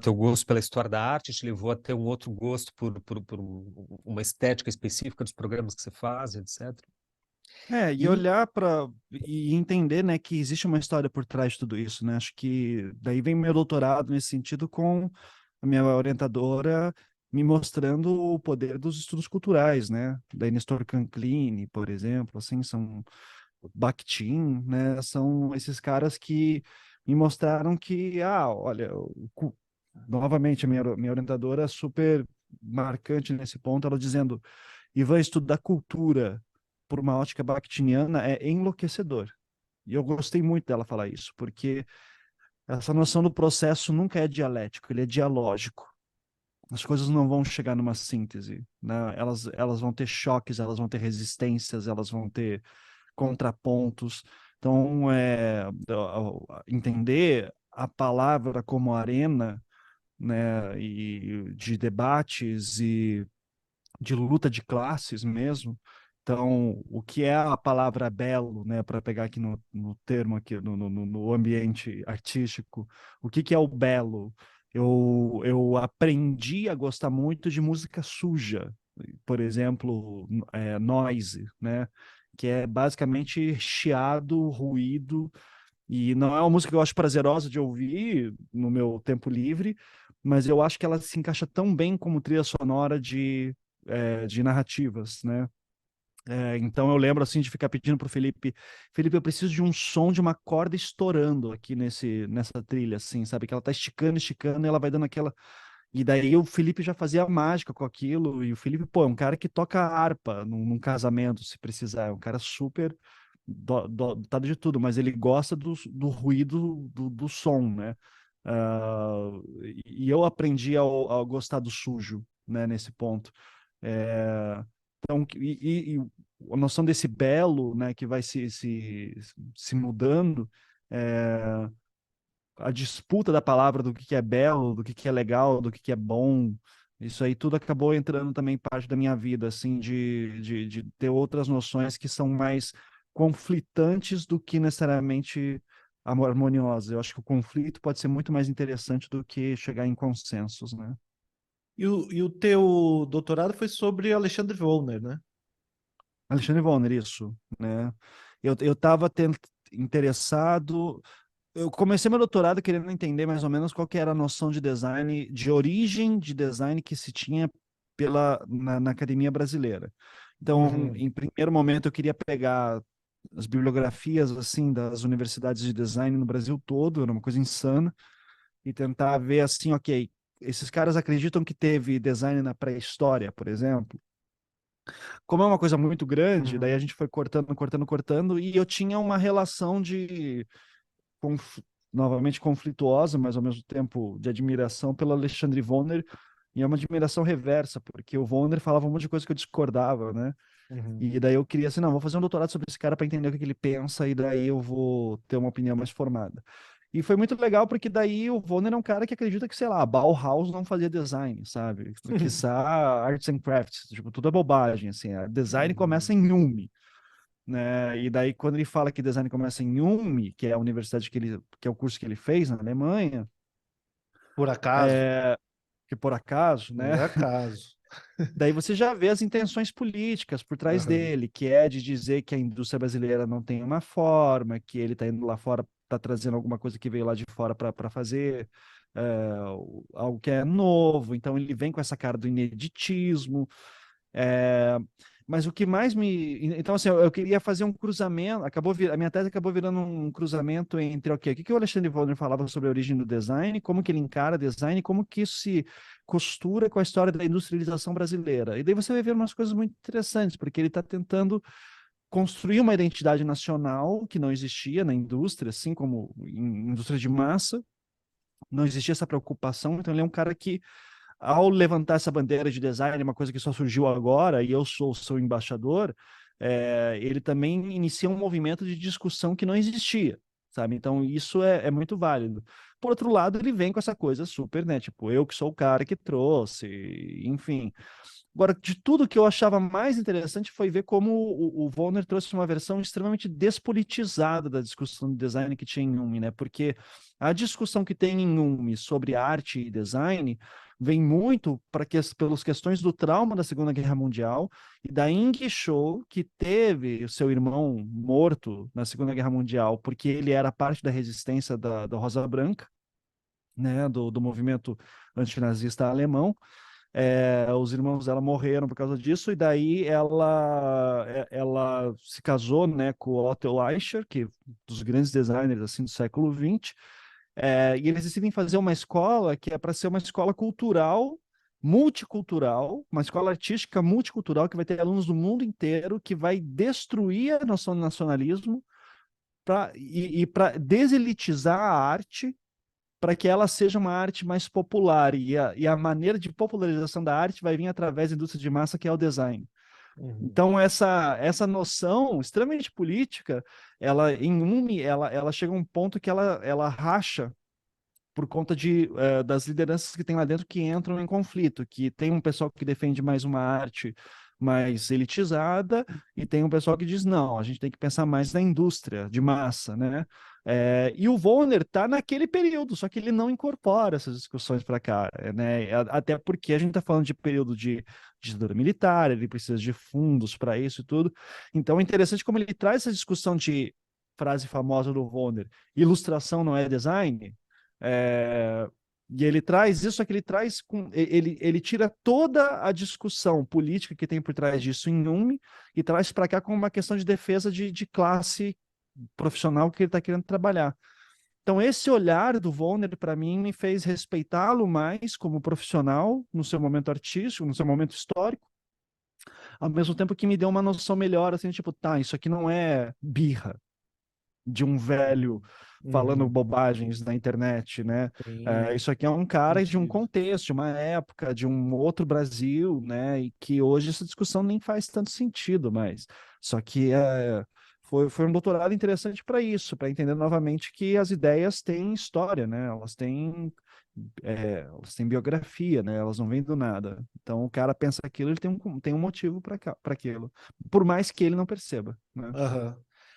teu gosto pela história da arte te levou a ter um outro gosto por uma estética específica dos programas que você faz, etc. E E olhar para e entender, né, que existe uma história por trás de tudo isso, né? Acho que daí vem meu doutorado nesse sentido com a minha orientadora me mostrando o poder dos estudos culturais, né? Da Nestor Canclini, por exemplo, assim, são Bakhtin, né? São esses caras que me mostraram que, olha, novamente a minha orientadora super marcante nesse ponto, ela dizendo, Ivan, estuda cultura por uma ótica bakhtiniana, é enlouquecedor. E eu gostei muito dela falar isso, porque essa noção do processo nunca é dialético, ele é dialógico. As coisas não vão chegar numa síntese, né? Elas vão ter choques, elas vão ter resistências, elas vão ter contrapontos. Então, entender a palavra como arena, né, e de debates e de luta de classes mesmo. Então, o que é a palavra belo, né, para pegar aqui no termo aqui no ambiente artístico, o que é o belo? Eu aprendi a gostar muito de música suja, por exemplo, noise, né, que é basicamente chiado, ruído, e não é uma música que eu acho prazerosa de ouvir no meu tempo livre, mas eu acho que ela se encaixa tão bem como trilha sonora de narrativas, né? Então eu lembro assim de ficar pedindo pro Felipe, eu preciso de um som de uma corda estourando aqui nessa trilha, assim, sabe? Que ela tá esticando, esticando, e ela vai dando aquela. E daí o Felipe já fazia mágica com aquilo, e o Felipe, pô, é um cara que toca harpa num casamento, se precisar, é um cara super dotado de tudo, mas ele gosta do ruído do som, né? Ah, e eu aprendi a gostar do sujo, né, nesse ponto. É, então, a noção desse belo, né, que vai se mudando, é, a disputa da palavra do que é belo, do que é legal, do que é bom, isso aí tudo acabou entrando também parte da minha vida, assim, de ter outras noções que são mais conflitantes do que necessariamente harmoniosas. Eu acho que o conflito pode ser muito mais interessante do que chegar em consensos, né? E o teu doutorado foi sobre Alexandre Wollner, né? Alexandre Vonner, isso, né? Eu estava interessado. Eu comecei meu doutorado querendo entender mais ou menos qual que era a noção de design, de origem de design que se tinha na academia brasileira. Então, Uhum. em primeiro momento, eu queria pegar as bibliografias assim das universidades de design no Brasil todo, era uma coisa insana, e tentar ver assim, ok, esses caras acreditam que teve design na pré-história, por exemplo. Como é uma coisa muito grande, daí a Uhum. gente foi cortando, cortando, cortando, e eu tinha uma relação conf- novamente conflituosa, mas ao mesmo tempo de admiração pelo Alexandre Vonner, e é uma admiração reversa, porque o Vonner falava um monte de coisa que eu discordava, né? Uhum. E daí eu queria assim, não, vou fazer um doutorado sobre esse cara para entender o que ele pensa, e daí eu vou ter uma opinião mais formada. E foi muito legal porque daí o Vonner é um cara que acredita que, sei lá, a Bauhaus não fazia design, sabe? Quiçá Arts and Crafts, tipo, tudo é bobagem, assim. Design começa Uhum. em UME, né? E daí quando ele fala que design começa em UME, que é a universidade que é o curso que ele fez na Alemanha, Por acaso? que por acaso, né? Por acaso. Daí você já vê as intenções políticas por trás Aham. dele, que é de dizer que a indústria brasileira não tem uma forma, que ele está indo lá fora, está trazendo alguma coisa que veio lá de fora para fazer algo que é novo. Então ele vem com essa cara do ineditismo. É, mas o que mais me. Então, assim, eu queria fazer um cruzamento. A minha tese acabou virando um cruzamento entre o que o Alexandre Wallner falava sobre a origem do design, como que ele encara design, como que isso se costura com a história da industrialização brasileira. E daí você vai ver umas coisas muito interessantes, porque ele está tentando construir uma identidade nacional que não existia na indústria, assim como em indústria de massa, não existia essa preocupação. Então, ele é um cara que ao levantar essa bandeira de design, uma coisa que só surgiu agora, e eu sou o seu embaixador, ele também inicia um movimento de discussão que não existia, sabe? Então, isso é muito válido. Por outro lado, ele vem com essa coisa super, né? Tipo, eu que sou o cara que trouxe, enfim. Agora, de tudo que eu achava mais interessante foi ver como o Vonner trouxe uma versão extremamente despolitizada da discussão de design que tinha em UME, né? Porque a discussão que tem em UME sobre arte e design vem muito pelas questões do trauma da Segunda Guerra Mundial e da Ing Shou, que teve o seu irmão morto na Segunda Guerra Mundial, porque ele era parte da resistência da Rosa Branca, né? Do movimento antinazista alemão. Os irmãos dela morreram por causa disso, e daí ela se casou, né, com o Otto Eicher, que é um dos grandes designers assim, do século XX, e eles decidem fazer uma escola que é para ser uma escola cultural multicultural, uma escola artística multicultural que vai ter alunos do mundo inteiro, que vai destruir a noção de nacionalismo para deselitizar a arte, para que ela seja uma arte mais popular. E a maneira de popularização da arte vai vir através da indústria de massa, que é o design. Então, essa noção extremamente política, ela chega a um ponto que ela racha por conta das lideranças que tem lá dentro que entram em conflito, que tem um pessoal que defende mais uma arte mais elitizada e tem um pessoal que diz, não, a gente tem que pensar mais na indústria de massa, né? E o Volner está naquele período, só que ele não incorpora essas discussões para cá, né? Até porque a gente está falando de período de ditadura militar, ele precisa de fundos para isso e tudo. Então é interessante como ele traz essa discussão de frase famosa do Volner, ilustração não é design, e ele traz isso, só que ele tira toda a discussão política que tem por trás disso em e traz para cá como uma questão de defesa de classe profissional que ele está querendo trabalhar. Então, esse olhar do Volner, para mim, me fez respeitá-lo mais como profissional, no seu momento artístico, no seu momento histórico, ao mesmo tempo que me deu uma noção melhor, assim, tipo, tá, isso aqui não é birra de um velho falando bobagens na internet, né? Isso aqui é um cara de um contexto, de uma época, de um outro Brasil, né? E que hoje essa discussão nem faz tanto sentido mais. Só que foi um doutorado interessante para isso, para entender novamente que as ideias têm história, né? Elas têm biografia, né? Elas não vêm do nada. Então o cara pensa aquilo, ele tem um motivo para aquilo, por mais que ele não perceba, né? Aham.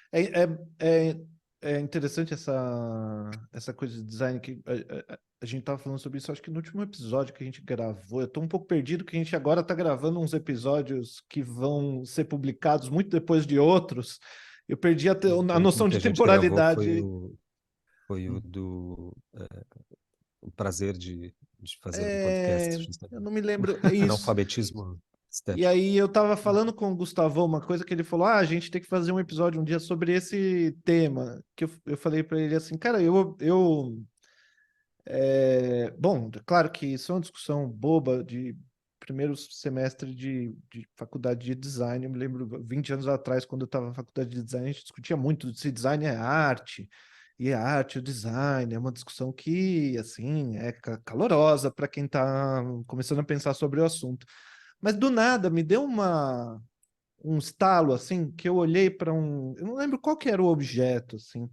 É, é, é, é interessante essa coisa de design que a gente tava falando sobre isso, acho que no último episódio que a gente gravou. Eu tô um pouco perdido que a gente agora tá gravando uns episódios que vão ser publicados muito depois de outros. Eu perdi a O último noção que de a gente gravou temporalidade. foi o do o prazer de fazer um É, podcast, eu justamente. não me lembro. É isso. Analfabetismo E estético. aí eu tava falando com o Gustavo uma coisa que ele falou, a gente tem que fazer um episódio um dia sobre esse tema, que eu falei para ele assim, cara, bom, claro que isso é uma discussão boba de primeiro semestre de faculdade de design. Eu me lembro 20 anos atrás, quando eu estava na faculdade de design, a gente discutia muito se design é arte, e a arte, o design, é uma discussão que, assim, é calorosa para quem está começando a pensar sobre o assunto. Mas do nada me deu um estalo, assim, que eu olhei para eu não lembro qual que era o objeto, assim,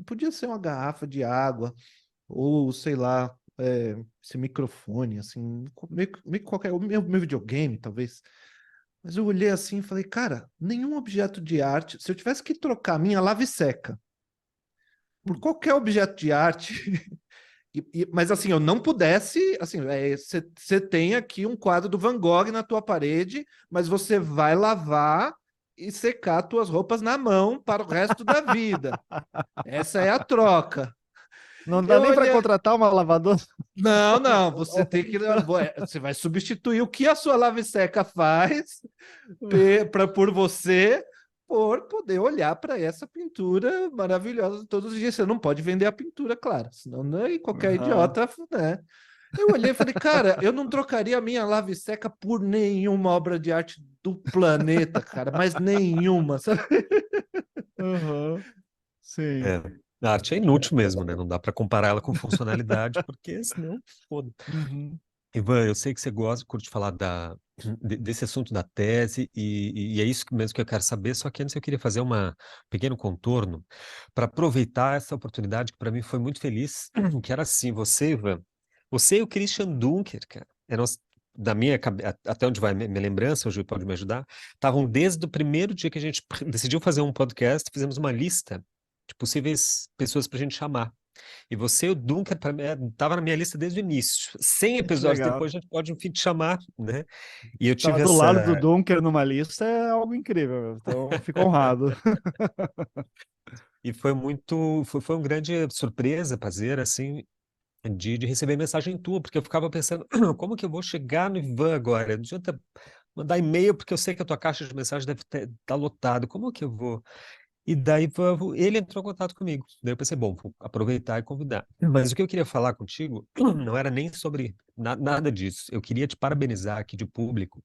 podia ser uma garrafa de água, ou sei lá, esse microfone, assim, meio que qualquer, o meu videogame, talvez. Mas eu olhei assim e falei, cara, nenhum objeto de arte, se eu tivesse que trocar minha lave-seca por qualquer objeto de arte, mas assim, eu não pudesse, assim, você tem aqui um quadro do Van Gogh na tua parede, mas você vai lavar e secar tuas roupas na mão para o resto da vida. Essa é a troca. Não dá Eu nem para olhei, contratar uma lavadora. não, não, você tem que. Você vai substituir o que a sua lave seca faz por você, por poder olhar para essa pintura maravilhosa todos os dias. Você não pode vender a pintura, claro, senão qualquer Uhum. idiota, né? Eu olhei e falei, cara, eu não trocaria a minha lave seca por nenhuma obra de arte do planeta, cara, mas nenhuma, sabe? Uhum. Sim. É, a arte é inútil mesmo, né? Não dá para comparar ela com funcionalidade, porque senão, foda. Uhum. Ivan, eu sei que você gosta, curte falar desse assunto da tese, e é isso mesmo que eu quero saber, só que antes eu queria fazer um pequeno contorno para aproveitar essa oportunidade que para mim foi muito feliz, que era assim, você, Ivan, você e o Christian Dunker, cara, da minha até onde vai minha lembrança, o Ju pode me ajudar, estavam desde o primeiro dia que a gente decidiu fazer um podcast, fizemos uma lista de possíveis pessoas para a gente chamar. E você e o Duncan tava na minha lista desde o início. 100 Que episódios legal. depois a gente pode, enfim, te chamar, né? E eu Tá tive do lado do essa... Dunker numa lista é algo incrível. Então, fico honrado. E foi uma grande surpresa, prazer, assim, de receber mensagem tua, porque eu ficava pensando, como que eu vou chegar no Ivan agora? Não adianta mandar e-mail, porque eu sei que a tua caixa de mensagem deve estar lotada. Como que eu vou? E daí ele entrou em contato comigo. Daí eu pensei, bom, vou aproveitar e convidar. Mas o que eu queria falar contigo não era nem sobre nada disso. Eu queria te parabenizar aqui de público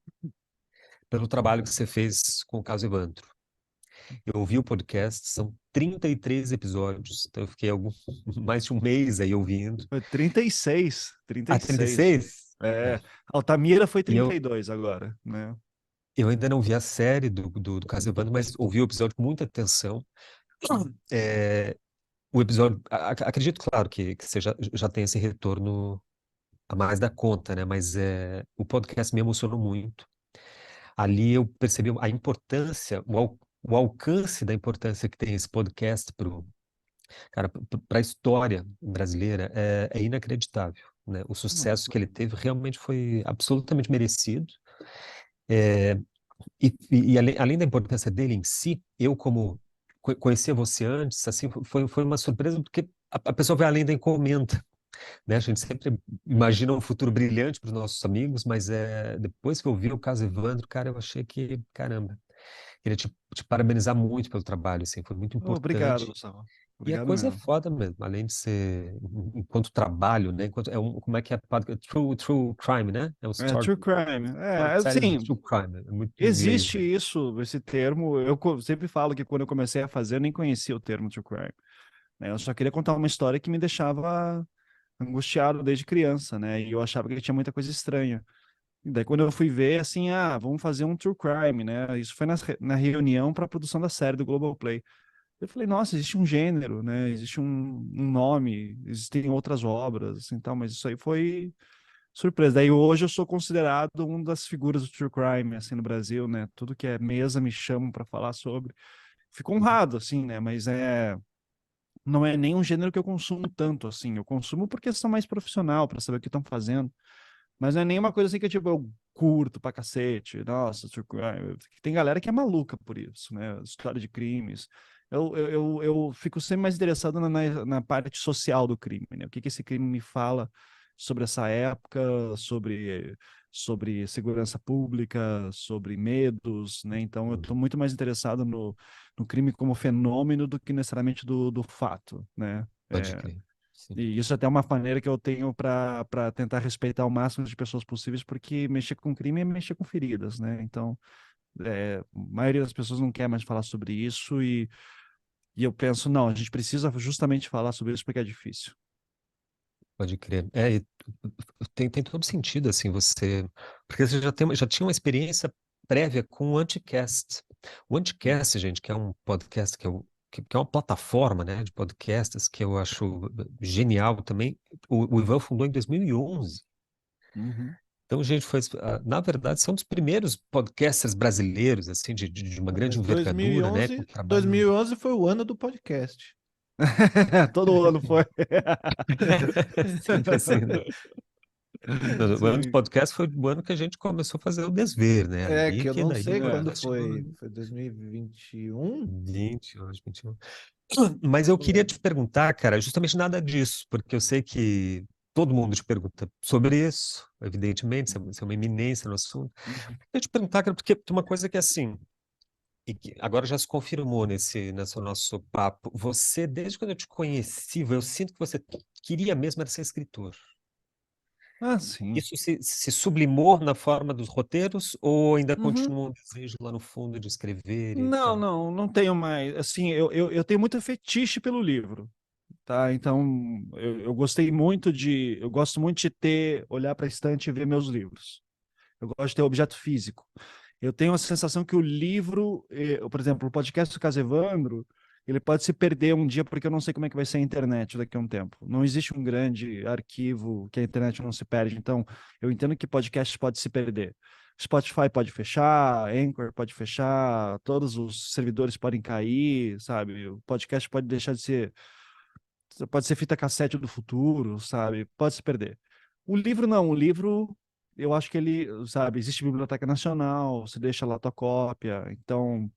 pelo trabalho que você fez com o caso Evandro. Eu ouvi o podcast, são 33 episódios, então eu fiquei mais de um mês aí ouvindo. Foi 36, Ah, 36. 36? É, É. Altamira foi E eu, 32 agora, né? eu ainda não vi a série do caso Evandro, mas ouvi o episódio com muita atenção. É, o episódio, acredito, claro, que você já tem esse retorno a mais da conta, né? Mas o podcast me emocionou muito. Ali eu percebi a importância, o alcance da importância que tem esse podcast cara, para a história brasileira é inacreditável, né? O Não, sucesso que ele teve realmente foi absolutamente merecido. É, e além da importância dele em si, eu como conhecia você antes, assim, foi uma surpresa porque a pessoa vai além da encomenda, né? A gente sempre imagina um futuro brilhante para os nossos amigos, mas depois que eu vi o caso Evandro, cara, eu achei que, caramba, queria te parabenizar muito pelo trabalho, assim, foi muito obrigado, importante. Gustavo. E a Obrigado coisa é mesmo. foda mesmo, além de ser enquanto trabalho, né? Enquanto como é que é true crime, né? É um É, true crime. É, séries de assim, true crime, é muito inglês, existe né? isso, esse termo. Sempre falo que quando eu comecei a fazer, eu nem conhecia o termo true crime, né? Eu só queria contar uma história que me deixava angustiado desde criança, né? E eu achava que tinha muita coisa estranha. E daí, quando eu fui ver, assim, vamos fazer um true crime, né? Isso foi na reunião para a produção da série do Globoplay. Eu falei, nossa, existe um gênero, né? Existe um nome, existem outras obras, assim, tal, mas isso aí foi surpresa. Daí hoje eu sou considerado uma das figuras do true crime, assim, no Brasil, né? Tudo que é mesa me chamam para falar sobre. Fico honrado, assim, né? Mas não é nem um gênero que eu consumo tanto, assim. Eu consumo por questão mais profissional, para saber o que estão fazendo. Mas não é nenhuma coisa assim que tipo, eu curto pra cacete. Nossa, true crime. Tem galera que é maluca por isso, né? História de crimes. Eu fico sempre mais interessado na parte social do crime, né? O que esse crime me fala sobre essa época, sobre segurança pública, sobre medos, né? Então eu estou muito mais interessado no crime como fenômeno do que necessariamente do fato, né? Pode crer. Sim, E isso até é uma maneira que eu tenho para tentar respeitar o máximo de pessoas possíveis, porque mexer com crime é mexer com feridas, né? Então, a maioria das pessoas não quer mais falar sobre isso e eu penso, não, a gente precisa justamente falar sobre isso porque é difícil. pode crer. E tem todo sentido, assim, você. Porque você já tinha uma experiência prévia com o Anticast. O Anticast, gente, que é um podcast que é uma plataforma, né, de podcasts que eu acho genial também. O Ivan fundou em 2011. Uhum. Então, gente, na verdade, são dos primeiros podcasters brasileiros, assim, de uma grande Mas envergadura, né, com 2011, trabalho. 2011 foi o ano do podcast. Todo ano foi. Sempre assim, né? O ano do Sim. podcast foi o ano que a gente começou a fazer o desver, né? É, Ali que eu que não daí sei o quando É. negócio chegou foi. Foi 2021? 20, eu acho, 21. Mas eu queria te perguntar, cara, justamente nada disso, porque eu sei que todo mundo te pergunta sobre isso, evidentemente, você é uma eminência no assunto. Uhum. Eu te perguntar, cara, porque tem uma coisa que é assim, e que agora já se confirmou nesse nosso papo. Você, desde quando eu te conheci, eu sinto que você queria mesmo era ser escritor. Ah, sim. Isso se sublimou na forma dos roteiros ou ainda Uhum. continua um desejo lá no fundo de escrever e Não, tal? não, não tenho mais. Assim, eu tenho muito fetiche pelo livro, tá? Então, eu gostei muito de. Eu gosto muito de olhar para a estante e ver meus livros. Eu gosto de ter objeto físico. Eu tenho a sensação que o livro, por exemplo, o podcast do Caso Evandro, ele pode se perder um dia porque eu não sei como é que vai ser a internet daqui a um tempo. Não existe um grande arquivo que a internet não se perde. Então, eu entendo que podcast pode se perder. Spotify pode fechar, Anchor pode fechar, todos os servidores podem cair, sabe? O podcast pode ser fita cassete do futuro, sabe? Pode se perder. O livro não, o livro, eu acho que ele, sabe, existe Biblioteca Nacional, você deixa lá a tua cópia. Então,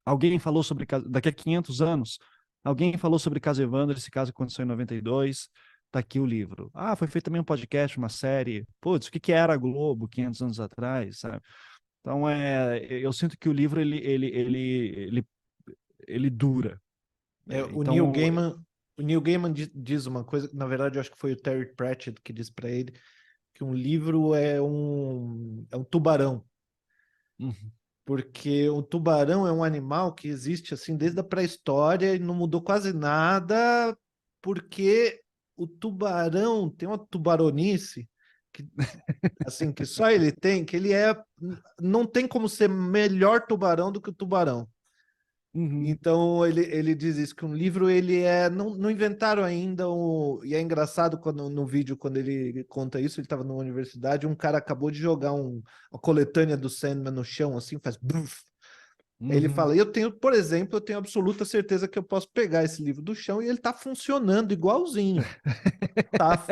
alguém falou sobre daqui a 500 anos, alguém falou sobre Caso Evandro, esse caso aconteceu em 92, tá aqui o livro. Ah, foi feito também um podcast, uma série. Putz, o que que era a Globo 500 anos atrás, sabe? Então, eu sinto que o livro, ele dura. O Então, Neil Gaiman diz uma coisa, na verdade eu acho que foi o Terry Pratchett que disse para ele, que um livro é um tubarão, uhum, porque o tubarão é um animal que existe assim desde a pré-história e não mudou quase nada, porque o tubarão tem uma tubaronice que assim que só ele tem, que ele não tem como ser melhor tubarão do que o tubarão. uhum, Então ele diz isso, que um livro ele não inventaram ainda e é engraçado quando no vídeo quando ele conta isso, ele estava numa universidade, um cara acabou de jogar uma coletânea do Sandman no chão, assim, faz buf. Ele uhum. fala, por exemplo, eu tenho absoluta certeza que eu posso pegar esse livro do chão e ele está funcionando igualzinho. Tá,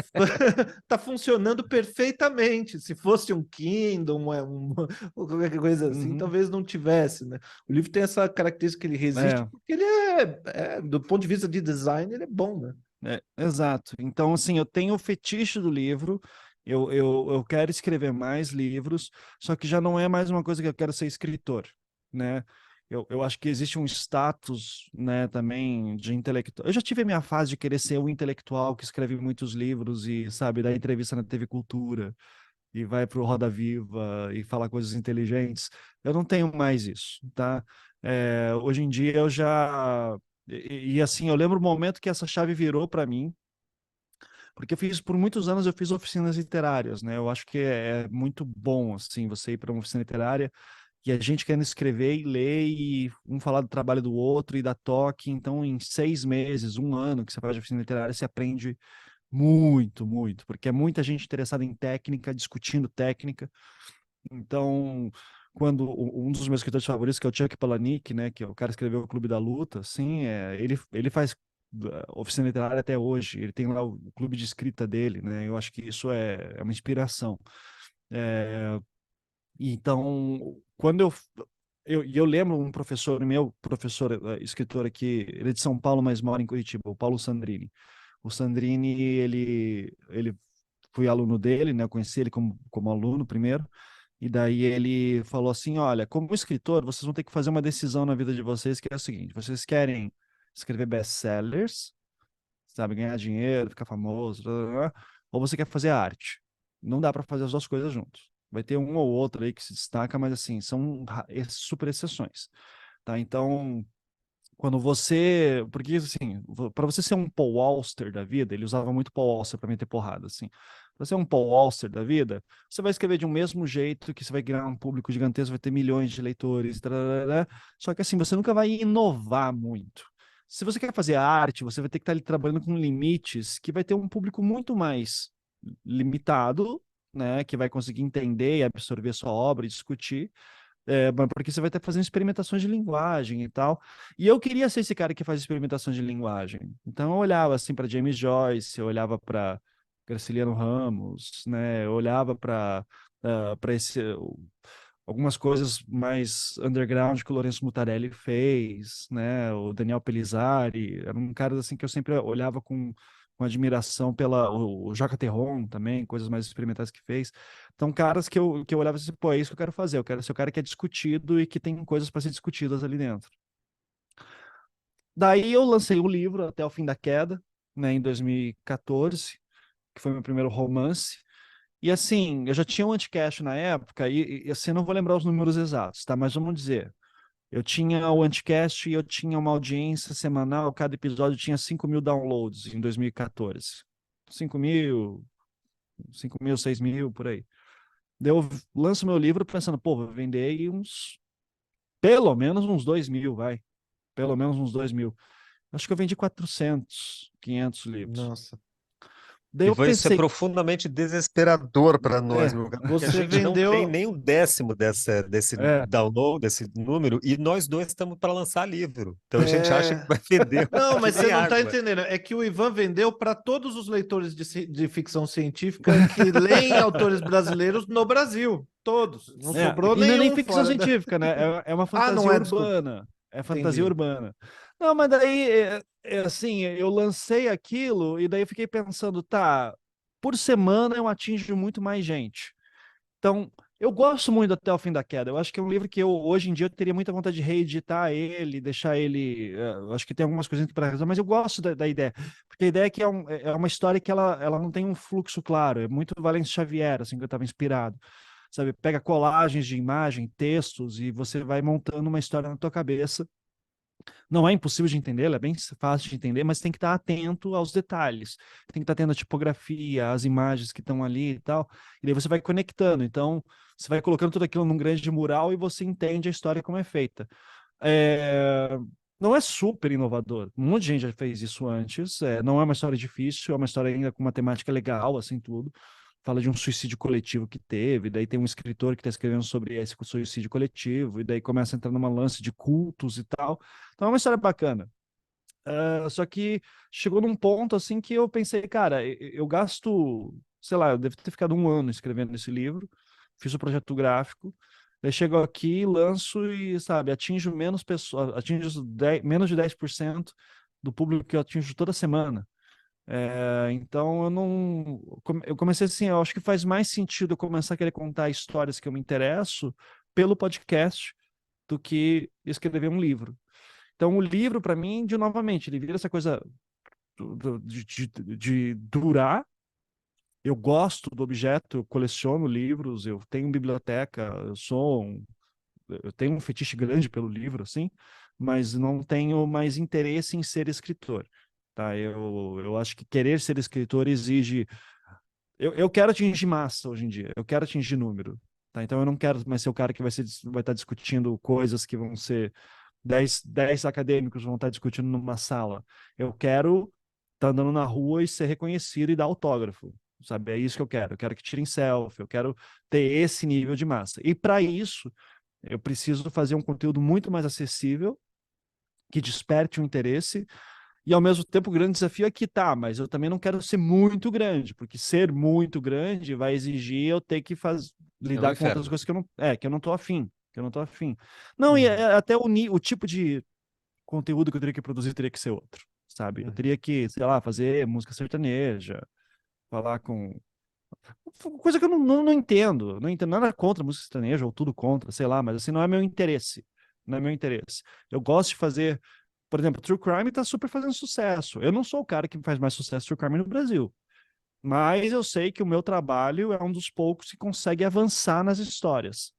tá funcionando perfeitamente. Se fosse um Kindle, ou qualquer coisa assim, Uhum. talvez não tivesse, né? O livro tem essa característica que ele resiste, É, porque do ponto de vista de design, ele é bom, né? exato. Então, assim, eu tenho o fetiche do livro, eu quero escrever mais livros, só que já não é mais uma coisa que eu quero ser escritor, né? Eu acho que existe um status, né, também de intelectual. Eu já tive a minha fase de querer ser um intelectual que escreve muitos livros e, sabe, dá entrevista na TV Cultura e vai para o Roda Viva e fala coisas inteligentes. Eu não tenho mais isso, tá? Hoje em dia eu já assim, eu lembro o momento que essa chave virou para mim, porque por muitos anos eu fiz oficinas literárias, né? Eu acho que é muito bom, assim, você ir para uma oficina literária e a gente querendo escrever e ler e um falar do trabalho do outro e dar toque. Então, em 6 meses, um ano que você faz oficina literária, você aprende muito, muito, porque é muita gente interessada em técnica, discutindo técnica. Então, quando um dos meus escritores favoritos, que é o Chuck Palahniuk, né, que é o cara que escreveu o Clube da Luta, assim, ele faz oficina literária até hoje, ele tem lá o clube de escrita dele, né, eu acho que isso é uma inspiração. É, então, quando eu lembro um professor meu, professor, escritor aqui, ele é de São Paulo, mas mora em Curitiba, o Paulo Sandrini. O Sandrini, ele fui aluno dele, né, eu conheci ele como aluno primeiro, e daí ele falou assim: olha, como escritor, vocês vão ter que fazer uma decisão na vida de vocês, que é o seguinte: vocês querem escrever best-sellers, sabe, ganhar dinheiro, ficar famoso, blá, blá, blá, ou você quer fazer arte? Não dá para fazer as duas coisas juntos. Vai ter um ou outro aí que se destaca, mas assim, são super exceções, tá? Então, quando você. Porque, assim, para você ser um Paul Auster da vida, ele usava muito Paul Auster para meter porrada, assim. Pra você ser um Paul Auster da vida, você vai escrever de um mesmo jeito, que você vai ganhar um público gigantesco, vai ter milhões de leitores, tarará, só que, assim, você nunca vai inovar muito. Se você quer fazer arte, você vai ter que estar ali trabalhando com limites que vai ter um público muito mais limitado, né, que vai conseguir entender e absorver sua obra e discutir, porque você vai estar fazendo experimentações de linguagem e tal. E eu queria ser esse cara que faz experimentações de linguagem. Então eu olhava assim para James Joyce, eu olhava para Graciliano Ramos, né? Eu olhava para esse algumas coisas mais underground que o Lourenço Mutarelli fez, né? O Daniel Pellizzari, era um cara assim que eu sempre olhava com admiração pela o Joca Terron também, coisas mais experimentais que fez. Então, caras que eu olhava assim, pô, é isso que eu quero fazer. Eu quero ser o cara que é discutido e que tem coisas para ser discutidas ali dentro. Daí eu lancei o livro Até o Fim da Queda, né, em 2014, que foi meu primeiro romance. E assim, eu já tinha um Anticast na época, e assim, eu não vou lembrar os números exatos, tá? Mas vamos dizer, eu tinha o Anticast e eu tinha uma audiência semanal, cada episódio tinha 5 mil downloads em 2014. 5 mil, 5 mil, 6 mil, por aí. Daí eu lanço meu livro pensando, pô, vou vender aí pelo menos uns 2 mil, vai. Pelo menos uns 2 mil. Acho que eu vendi 400, 500 livros. Nossa. Daí eu Ivan, isso é pensei, profundamente desesperador para nós, é, meu cara, porque a Você gente não tem vendeu. nem um décimo desse é, download, desse número, e nós dois estamos para lançar livro. Então a gente acha que É... vai vender Não, que mas você nem não está água. entendendo. É que o Ivan vendeu para todos os leitores de ficção científica que leem autores brasileiros no Brasil. Todos. Não sobrou e não é nem nenhum ficção fora da. científica, né? É uma Ah, não fantasia é, desculpa. urbana. É fantasia Entendi. urbana. Não, mas daí, assim, eu lancei aquilo e daí eu fiquei pensando, tá, por semana eu atingo muito mais gente. Então, Eu gosto muito do Até o Fim da Queda. Eu acho que é um livro que hoje em dia eu teria muita vontade de reeditar ele, deixar ele. Eu acho que tem algumas coisinhas para resolver, mas eu gosto da ideia. Porque a ideia é que é uma história que ela não tem um fluxo claro. É muito Valêncio Xavier, assim, que eu estava inspirado. Sabe? Pega colagens de imagem, textos, e você vai montando uma história na tua cabeça. Não é impossível de entender, ela é bem fácil de entender, mas tem que estar atento aos detalhes. Tem que estar atento à tipografia, às imagens que estão ali e tal. E daí você vai conectando. Então, você vai colocando tudo aquilo num grande mural e você entende a história como é feita. É... Não é super inovador. Um monte de gente já fez isso antes. Não é uma história difícil, é uma história ainda com uma temática legal, assim, tudo. Fala de um suicídio coletivo que teve, daí tem um escritor que está escrevendo sobre esse suicídio coletivo, e daí começa a entrar numa lance de cultos e tal. Então é uma história bacana. Só que chegou num ponto assim que eu pensei, cara, eu gasto, sei lá, eu devo ter ficado um ano escrevendo esse livro, fiz o projeto gráfico, daí chego aqui, lanço e, sabe, atinjo menos pessoas, atinjo menos de 10% do público que eu atinjo toda semana. Então eu não. Eu comecei assim, eu acho que faz mais sentido eu começar a querer contar histórias que eu me interesso pelo podcast do que escrever um livro. Então, o livro, para mim, novamente, ele vira essa coisa de durar. Eu gosto do objeto, eu coleciono livros, eu tenho biblioteca, eu tenho um fetiche grande pelo livro, assim, mas não tenho mais interesse em ser escritor. Tá? Eu acho que querer ser escritor exige. Eu quero atingir massa hoje em dia, eu quero atingir número. Tá? Então, eu não quero mais ser o cara que vai estar discutindo coisas que vão ser 10 acadêmicos vão estar discutindo numa sala. Eu quero estar andando na rua e ser reconhecido e dar autógrafo, sabe? É isso que eu quero. Eu quero que tirem selfie, eu quero ter esse nível de massa. E para isso, eu preciso fazer um conteúdo muito mais acessível, que desperte o interesse. E ao mesmo tempo, o grande desafio é que tá, mas eu também não quero ser muito grande, porque ser muito grande vai exigir eu ter que É um lidar com outras inferno. coisas que eu não tô afim, que eu não tô afim. Não, e Uhum, até o tipo de conteúdo que eu teria que produzir teria que ser outro, sabe? Eu uhum. teria que, sei lá, fazer música sertaneja, falar com. Coisa que eu não entendo. Não entendo nada contra música sertaneja, ou tudo contra, sei lá, mas assim, não é meu interesse. Não é meu interesse. Eu gosto de fazer. Por exemplo, True Crime tá super fazendo sucesso. Eu não sou o cara que faz mais sucesso True Crime no Brasil. Mas eu sei que o meu trabalho é um dos poucos que consegue avançar nas histórias,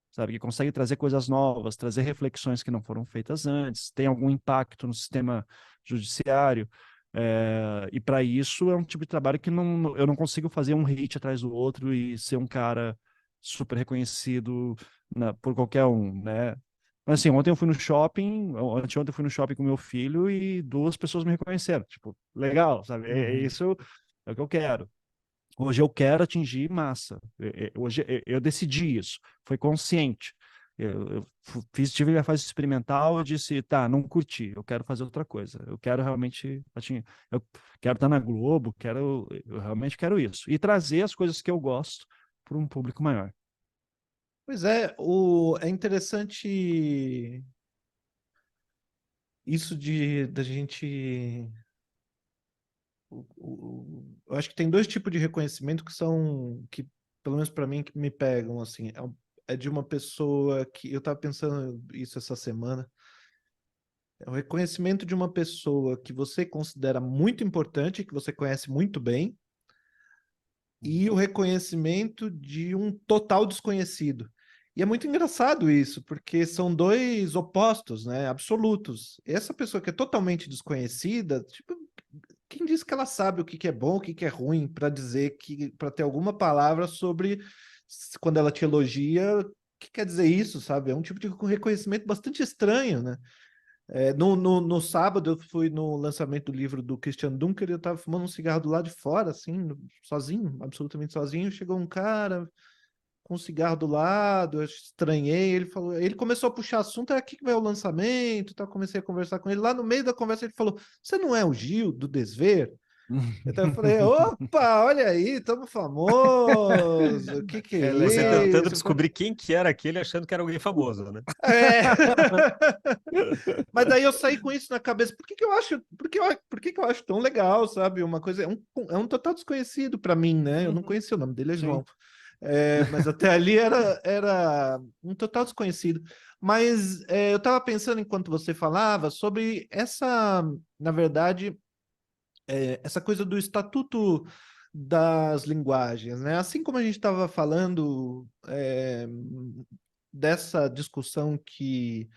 sabe? Que consegue trazer coisas novas, trazer reflexões que não foram feitas antes, tem algum impacto no sistema judiciário. E para isso é um tipo de trabalho que eu não consigo fazer um hit atrás do outro e ser um cara super reconhecido por qualquer um, né? Mas assim, ontem eu fui no shopping, anteontem eu fui no shopping com meu filho e duas pessoas me reconheceram. Tipo, legal, sabe? Uhum. Isso é o que eu quero. Hoje eu quero atingir massa. Hoje eu decidi isso. Foi consciente. Tive a fase experimental, eu disse, tá, não curti, eu quero fazer outra coisa. Eu quero realmente atingir. Eu quero estar na Globo, eu realmente quero isso. E trazer as coisas que eu gosto para um público maior. Pois é, é interessante isso de da gente. Eu acho que tem dois tipos de reconhecimento que são, que, pelo menos para mim, que me pegam, assim. É de uma pessoa que, eu estava pensando isso essa semana, é o reconhecimento de uma pessoa que você considera muito importante, que você conhece muito bem, e o reconhecimento de um total desconhecido. E é muito engraçado isso, porque são dois opostos, né? Absolutos. Essa pessoa que é totalmente desconhecida, tipo, quem diz que ela sabe o que que é bom, o que que é ruim, para dizer que, para ter alguma palavra sobre quando ela te elogia, o que quer dizer isso, sabe? É um tipo de reconhecimento bastante estranho, né? No sábado eu fui no lançamento do livro do Christian Dunker e eu tava fumando um cigarro do lado de fora, assim, sozinho, absolutamente sozinho. Chegou um cara com um cigarro do lado, eu estranhei, ele falou, ele começou a puxar assunto, aqui que vai o lançamento, tá? Comecei a conversar com ele. Lá no meio da conversa ele falou: "Você não é o Gil do Desver?" Então eu falei: "Opa, olha aí, estamos famoso. O que que é É Você legal. tentando isso?" descobrir quem que era aquele, achando que era alguém famoso, né? É. Mas daí eu saí com isso na cabeça. Por que que eu acho, por que que eu acho tão legal, sabe? Uma coisa é um total desconhecido para mim, né? Eu não Uhum, conhecia o nome dele, é sim. João. Mas até ali era um total desconhecido. Mas eu estava pensando, enquanto você falava, sobre na verdade, essa coisa do Estatuto das Linguagens, né? Assim como a gente estava falando dessa discussão que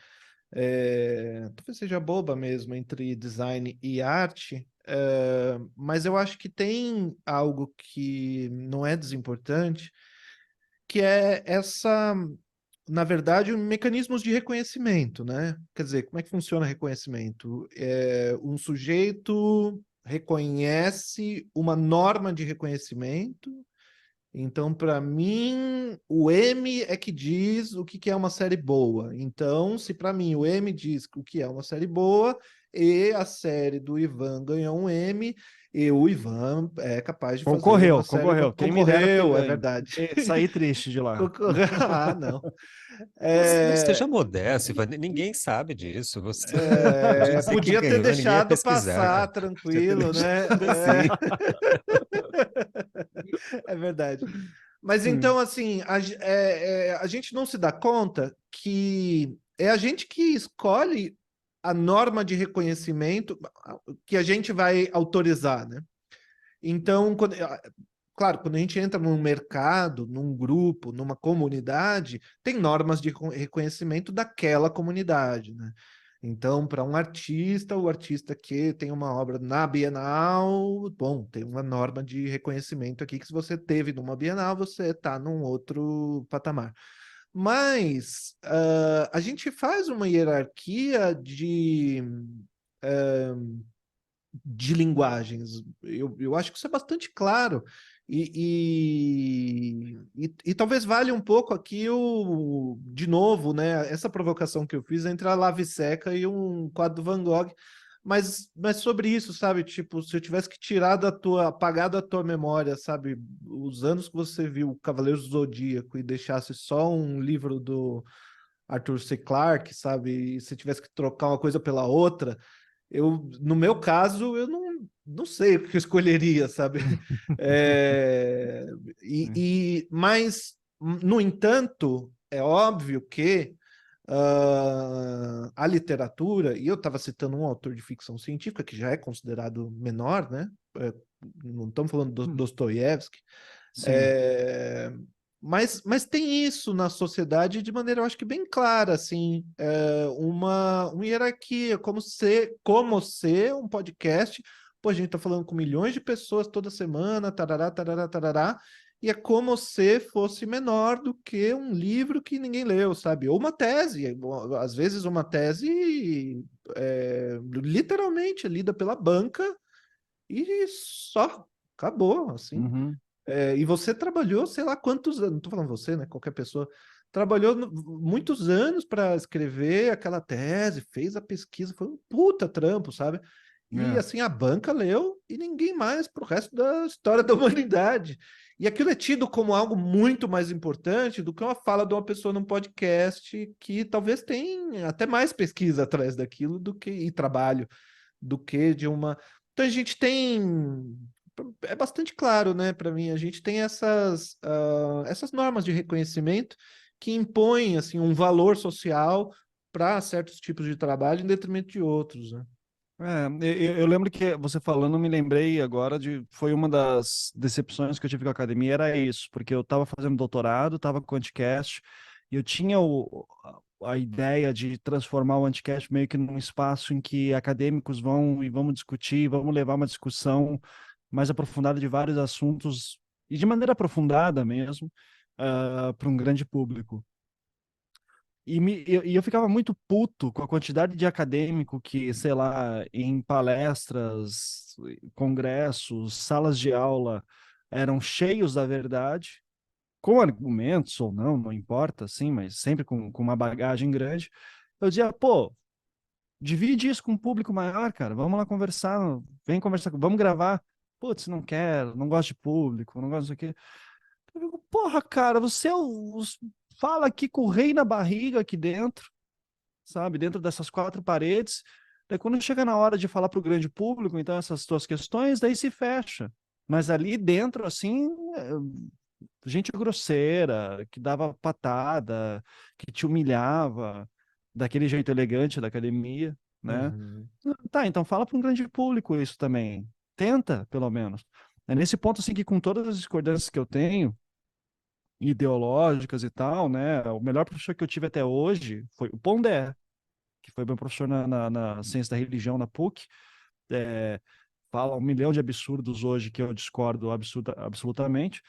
talvez seja boba mesmo entre design e arte, mas eu acho que tem algo que não é desimportante, que é na verdade, mecanismos de reconhecimento, né? Quer dizer, como é que funciona reconhecimento? Um sujeito reconhece uma norma de reconhecimento. Então, para mim, o M é que diz o que que é uma série boa. Então, se para mim o M diz o que é uma série boa e a série do Ivan ganhou um M, e o Ivan é capaz de fazer uma série boa. Concorreu. Quem me dera Concorreu, é verdade. sair triste de lá. Concorreu. Ah, não. Não É, seja modesto, Ivan, ninguém sabe disso. Você dizer que podia ter ganhou, ninguém ia deixado passar pesquisar. Podia ter tranquilo, né? deixado assim. É verdade. Mas Hum. então, assim, a gente não se dá conta que é a gente que escolhe a norma de reconhecimento que a gente vai autorizar, né? Então, claro, quando a gente entra num mercado, num grupo, numa comunidade, tem normas de reconhecimento daquela comunidade, né? Então, para um artista, o artista que tem uma obra na Bienal, bom, tem uma norma de reconhecimento aqui que se você teve numa Bienal, você está num outro patamar. Mas a gente faz uma hierarquia de linguagens. Eu acho que isso é bastante claro. E talvez valha um pouco aqui de novo, né? Essa provocação que eu fiz entre a Lave Seca e um quadro do Van Gogh. Mas sobre isso, sabe? Tipo, se eu tivesse que tirar apagar da tua memória, sabe? Os anos que você viu Cavaleiros do Zodíaco e deixasse só um livro do Arthur C. Clarke, sabe? E se tivesse que trocar uma coisa pela outra, no meu caso, eu não sei o que eu escolheria, sabe? É, mas, no entanto, é óbvio que a literatura, e eu estava citando um autor de ficção científica que já é considerado menor, né? Não estamos falando do Dostoiévski, Sim. é, mas tem isso na sociedade de maneira, eu acho que bem clara, assim, uma hierarquia, como ser um podcast. Pô, a gente tá falando com milhões de pessoas toda semana, tarará, tarará, tarará, e é como se fosse menor do que um livro que ninguém leu, sabe? Ou uma tese, às vezes uma tese literalmente lida pela banca e só acabou, assim. Uhum. E você trabalhou, sei lá quantos anos, não tô falando você, né? Qualquer pessoa, trabalhou muitos anos para escrever aquela tese, fez a pesquisa, foi um puta trampo, sabe? E É. assim, a banca leu e ninguém mais pro resto da história da humanidade. E aquilo é tido como algo muito mais importante do que uma fala de uma pessoa num podcast que talvez tenha até mais pesquisa atrás daquilo e trabalho do que de uma. Então a gente tem é bastante claro, né, para mim. A gente tem essas normas de reconhecimento que impõem assim um valor social para certos tipos de trabalho em detrimento de outros, né? Eu lembro que você falando, me lembrei agora foi uma das decepções que eu tive com a academia, era isso, porque eu estava fazendo doutorado, estava com o Anticast, e eu tinha a ideia de transformar o Anticast meio que num espaço em que acadêmicos vão e vamos discutir, vamos levar uma discussão mais aprofundada de vários assuntos, e de maneira aprofundada mesmo, para um grande público. E eu ficava muito puto com a quantidade de acadêmico que, sei lá, em palestras, congressos, salas de aula, eram cheios da verdade, com argumentos ou não, não importa, sim, mas sempre com uma bagagem grande. Eu dizia, pô, divide isso com um público maior, cara, vamos lá conversar, vem conversar, vamos gravar. Putz, não quero, não gosto de público, não gosto disso aqui. Eu digo, porra, cara, fala aqui com o rei na barriga aqui dentro, sabe? Dentro dessas quatro paredes. Daí quando chega na hora de falar para o grande público, então essas tuas questões, daí se fecha. Mas ali dentro, assim, gente grosseira, que dava patada, que te humilhava, daquele jeito elegante da academia, né? Uhum. Tá, então fala para um grande público isso também. Tenta, pelo menos. É nesse ponto, assim, que com todas as discordâncias que eu tenho, ideológicas e tal, né? O melhor professor que eu tive até hoje foi o Pondé, que foi meu professor na ciência da religião na PUC. É, fala um milhão de absurdos hoje que eu discordo absolutamente,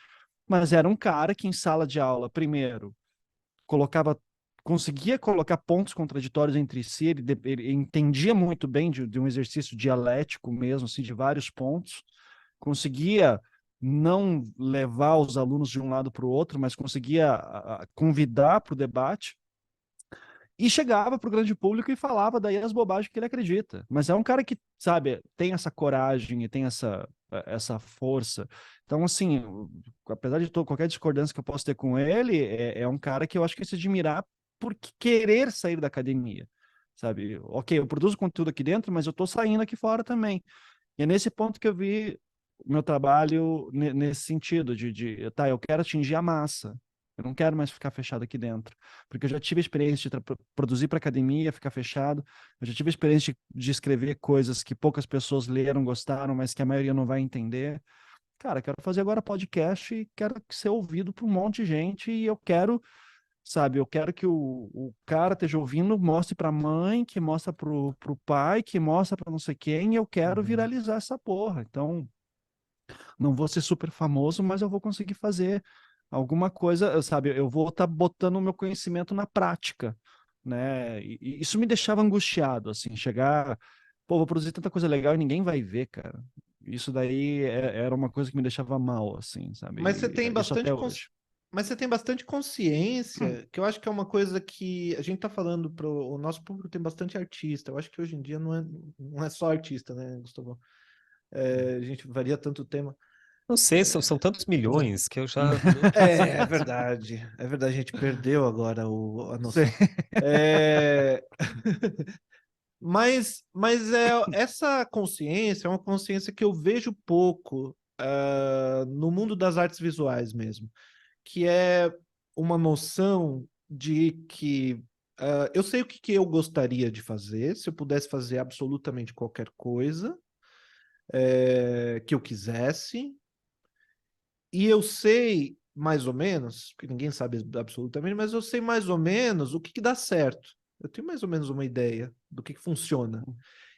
mas era um cara que em sala de aula, primeiro, colocava, conseguia colocar pontos contraditórios entre si, ele entendia muito bem de um exercício dialético mesmo, assim, de vários pontos, conseguia não levar os alunos de um lado para o outro, mas conseguia convidar para o debate, e chegava para o grande público e falava daí as bobagens que ele acredita. Mas é um cara que, sabe, tem essa coragem e tem essa força. Então, assim, apesar de qualquer discordância que eu possa ter com ele, é um cara que eu acho que é se admirar por querer sair da academia, sabe? Ok, eu produzo conteúdo aqui dentro, mas eu estou saindo aqui fora também. E é nesse ponto que eu vi o meu trabalho nesse sentido, tá, eu quero atingir a massa. Eu não quero mais ficar fechado aqui dentro. Porque eu já tive a experiência de produzir para academia, ficar fechado. Eu já tive a experiência de escrever coisas que poucas pessoas leram, gostaram, mas que a maioria não vai entender. Cara, quero fazer agora podcast e quero ser ouvido por um monte de gente. E eu quero, sabe, eu quero que o cara esteja ouvindo, mostre para a mãe, que mostra pro pai, que mostra para não sei quem. E eu quero Uhum. viralizar essa porra. Então, não vou ser super famoso, mas eu vou conseguir fazer alguma coisa, sabe? Eu vou estar botando o meu conhecimento na prática, né? E isso me deixava angustiado, assim, chegar, pô, vou produzir tanta coisa legal e ninguém vai ver, cara. Isso daí era uma coisa que me deixava mal, assim, sabe? Mas você E, tem isso até bastante hoje. mas você tem bastante consciência, que eu acho que é uma coisa que a gente tá falando o nosso público tem bastante artista. Eu acho que hoje em dia não é só artista, né, Gustavo? É, a gente varia tanto o tema. Não sei, são tantos milhões que eu já nem faço É, ideia. é verdade, a gente perdeu agora a Sim. noção. É, mas essa consciência é uma consciência que eu vejo pouco no mundo das artes visuais mesmo, que é uma noção de que eu sei o que, que eu gostaria de fazer, se eu pudesse fazer absolutamente qualquer coisa que eu quisesse, e eu sei mais ou menos, porque ninguém sabe absolutamente, mas eu sei mais ou menos o que, que dá certo. Eu tenho mais ou menos uma ideia do que funciona.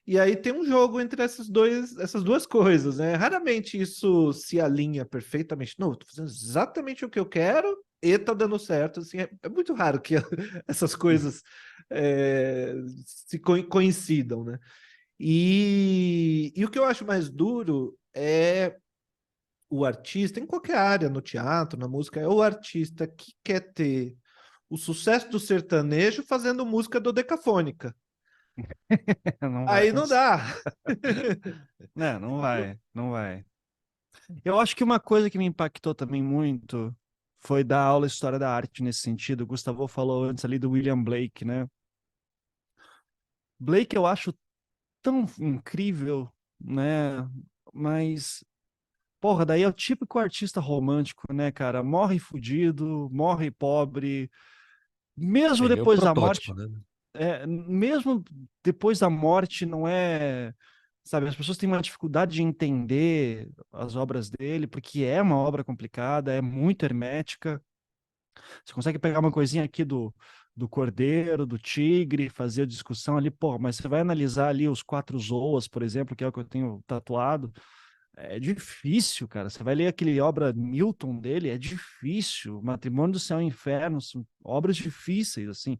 E aí tem um jogo entre essas duas coisas, né? Raramente isso se alinha perfeitamente. Não, eu tô fazendo exatamente o que eu quero e tá dando certo. Assim, é muito raro que essas coisas é, se coincidam, né? E o que eu acho mais duro é o artista, em qualquer área, no teatro, na música, é o artista que quer ter o sucesso do sertanejo fazendo música dodecafônica. Não vai Aí não conseguir. dá. Né, não vai, não vai. Eu acho que uma coisa que me impactou também muito foi dar aula de História da Arte nesse sentido. O Gustavo falou antes ali do William Blake, né? Blake eu acho tão incrível, né? Mas, porra, daí é o típico artista romântico, né, cara? Morre fudido, morre pobre, mesmo Ele é o depois da morte, protótipo, né? mesmo depois da morte, não é. Sabe, as pessoas têm uma dificuldade de entender as obras dele, porque é uma obra complicada, é muito hermética. Você consegue pegar uma coisinha aqui do cordeiro, do tigre, fazer a discussão ali, pô, mas você vai analisar ali os quatro Zoas, por exemplo, que é o que eu tenho tatuado, é difícil, cara. Você vai ler aquele obra Milton dele, é difícil. Matrimônio do Céu e Inferno, são obras difíceis, assim,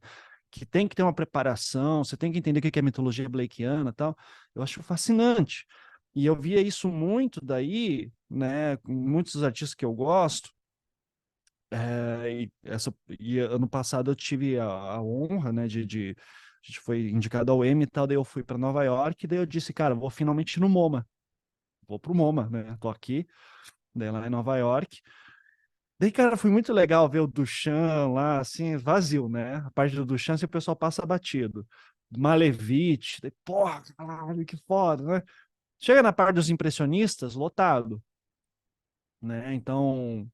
que tem que ter uma preparação, você tem que entender o que é mitologia blakeana e tal. Eu acho fascinante. E eu via isso muito daí, né, com muitos dos artistas que eu gosto, e ano passado eu tive a honra, né, a gente foi indicado ao Emmy e tal, daí eu fui para Nova York, daí eu disse, cara, vou finalmente no MoMA, vou pro MoMA, né, tô aqui, daí lá em Nova York. Daí, cara, foi muito legal ver o Duchamp lá, assim, vazio, né, a parte do Duchamp, assim, o pessoal passa batido. Malevich, daí, porra, caralho, que foda, né? Chega na parte dos impressionistas, lotado, né, então...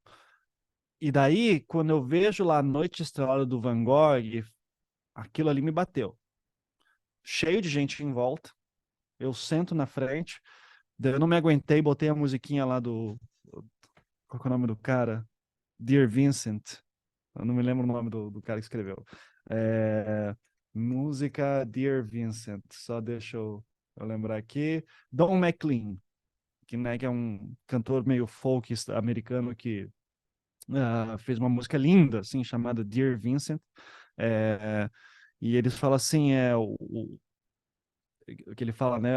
E daí, quando eu vejo lá a Noite Estrelada do Van Gogh, aquilo ali me bateu. Cheio de gente em volta, eu sento na frente, daí eu não me aguentei, botei a musiquinha lá do... Qual que é o nome do cara? Dear Vincent. Eu não me lembro o nome do cara que escreveu. É, música Dear Vincent. Só deixa eu lembrar aqui. Don McLean, que, né, que é um cantor meio folk americano que fez uma música linda, assim, chamada Dear Vincent. É, e eles falam assim, o que ele fala, né?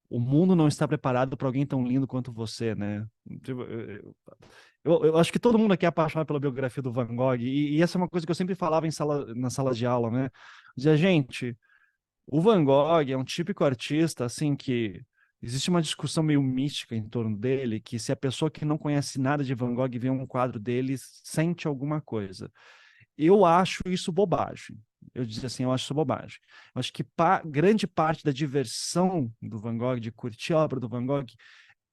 O mundo não está preparado para alguém tão lindo quanto você, né? Tipo, eu acho que todo mundo aqui é apaixonado pela biografia do Van Gogh, e essa é uma coisa que eu sempre falava na sala de aula, né? Dizia, gente, o Van Gogh é um típico artista, assim, que existe uma discussão meio mística em torno dele, que se a pessoa que não conhece nada de Van Gogh vê um quadro dele, sente alguma coisa. Eu acho isso bobagem. Eu dizia assim, eu acho isso bobagem. Eu acho que grande parte da diversão do Van Gogh, de curtir a obra do Van Gogh,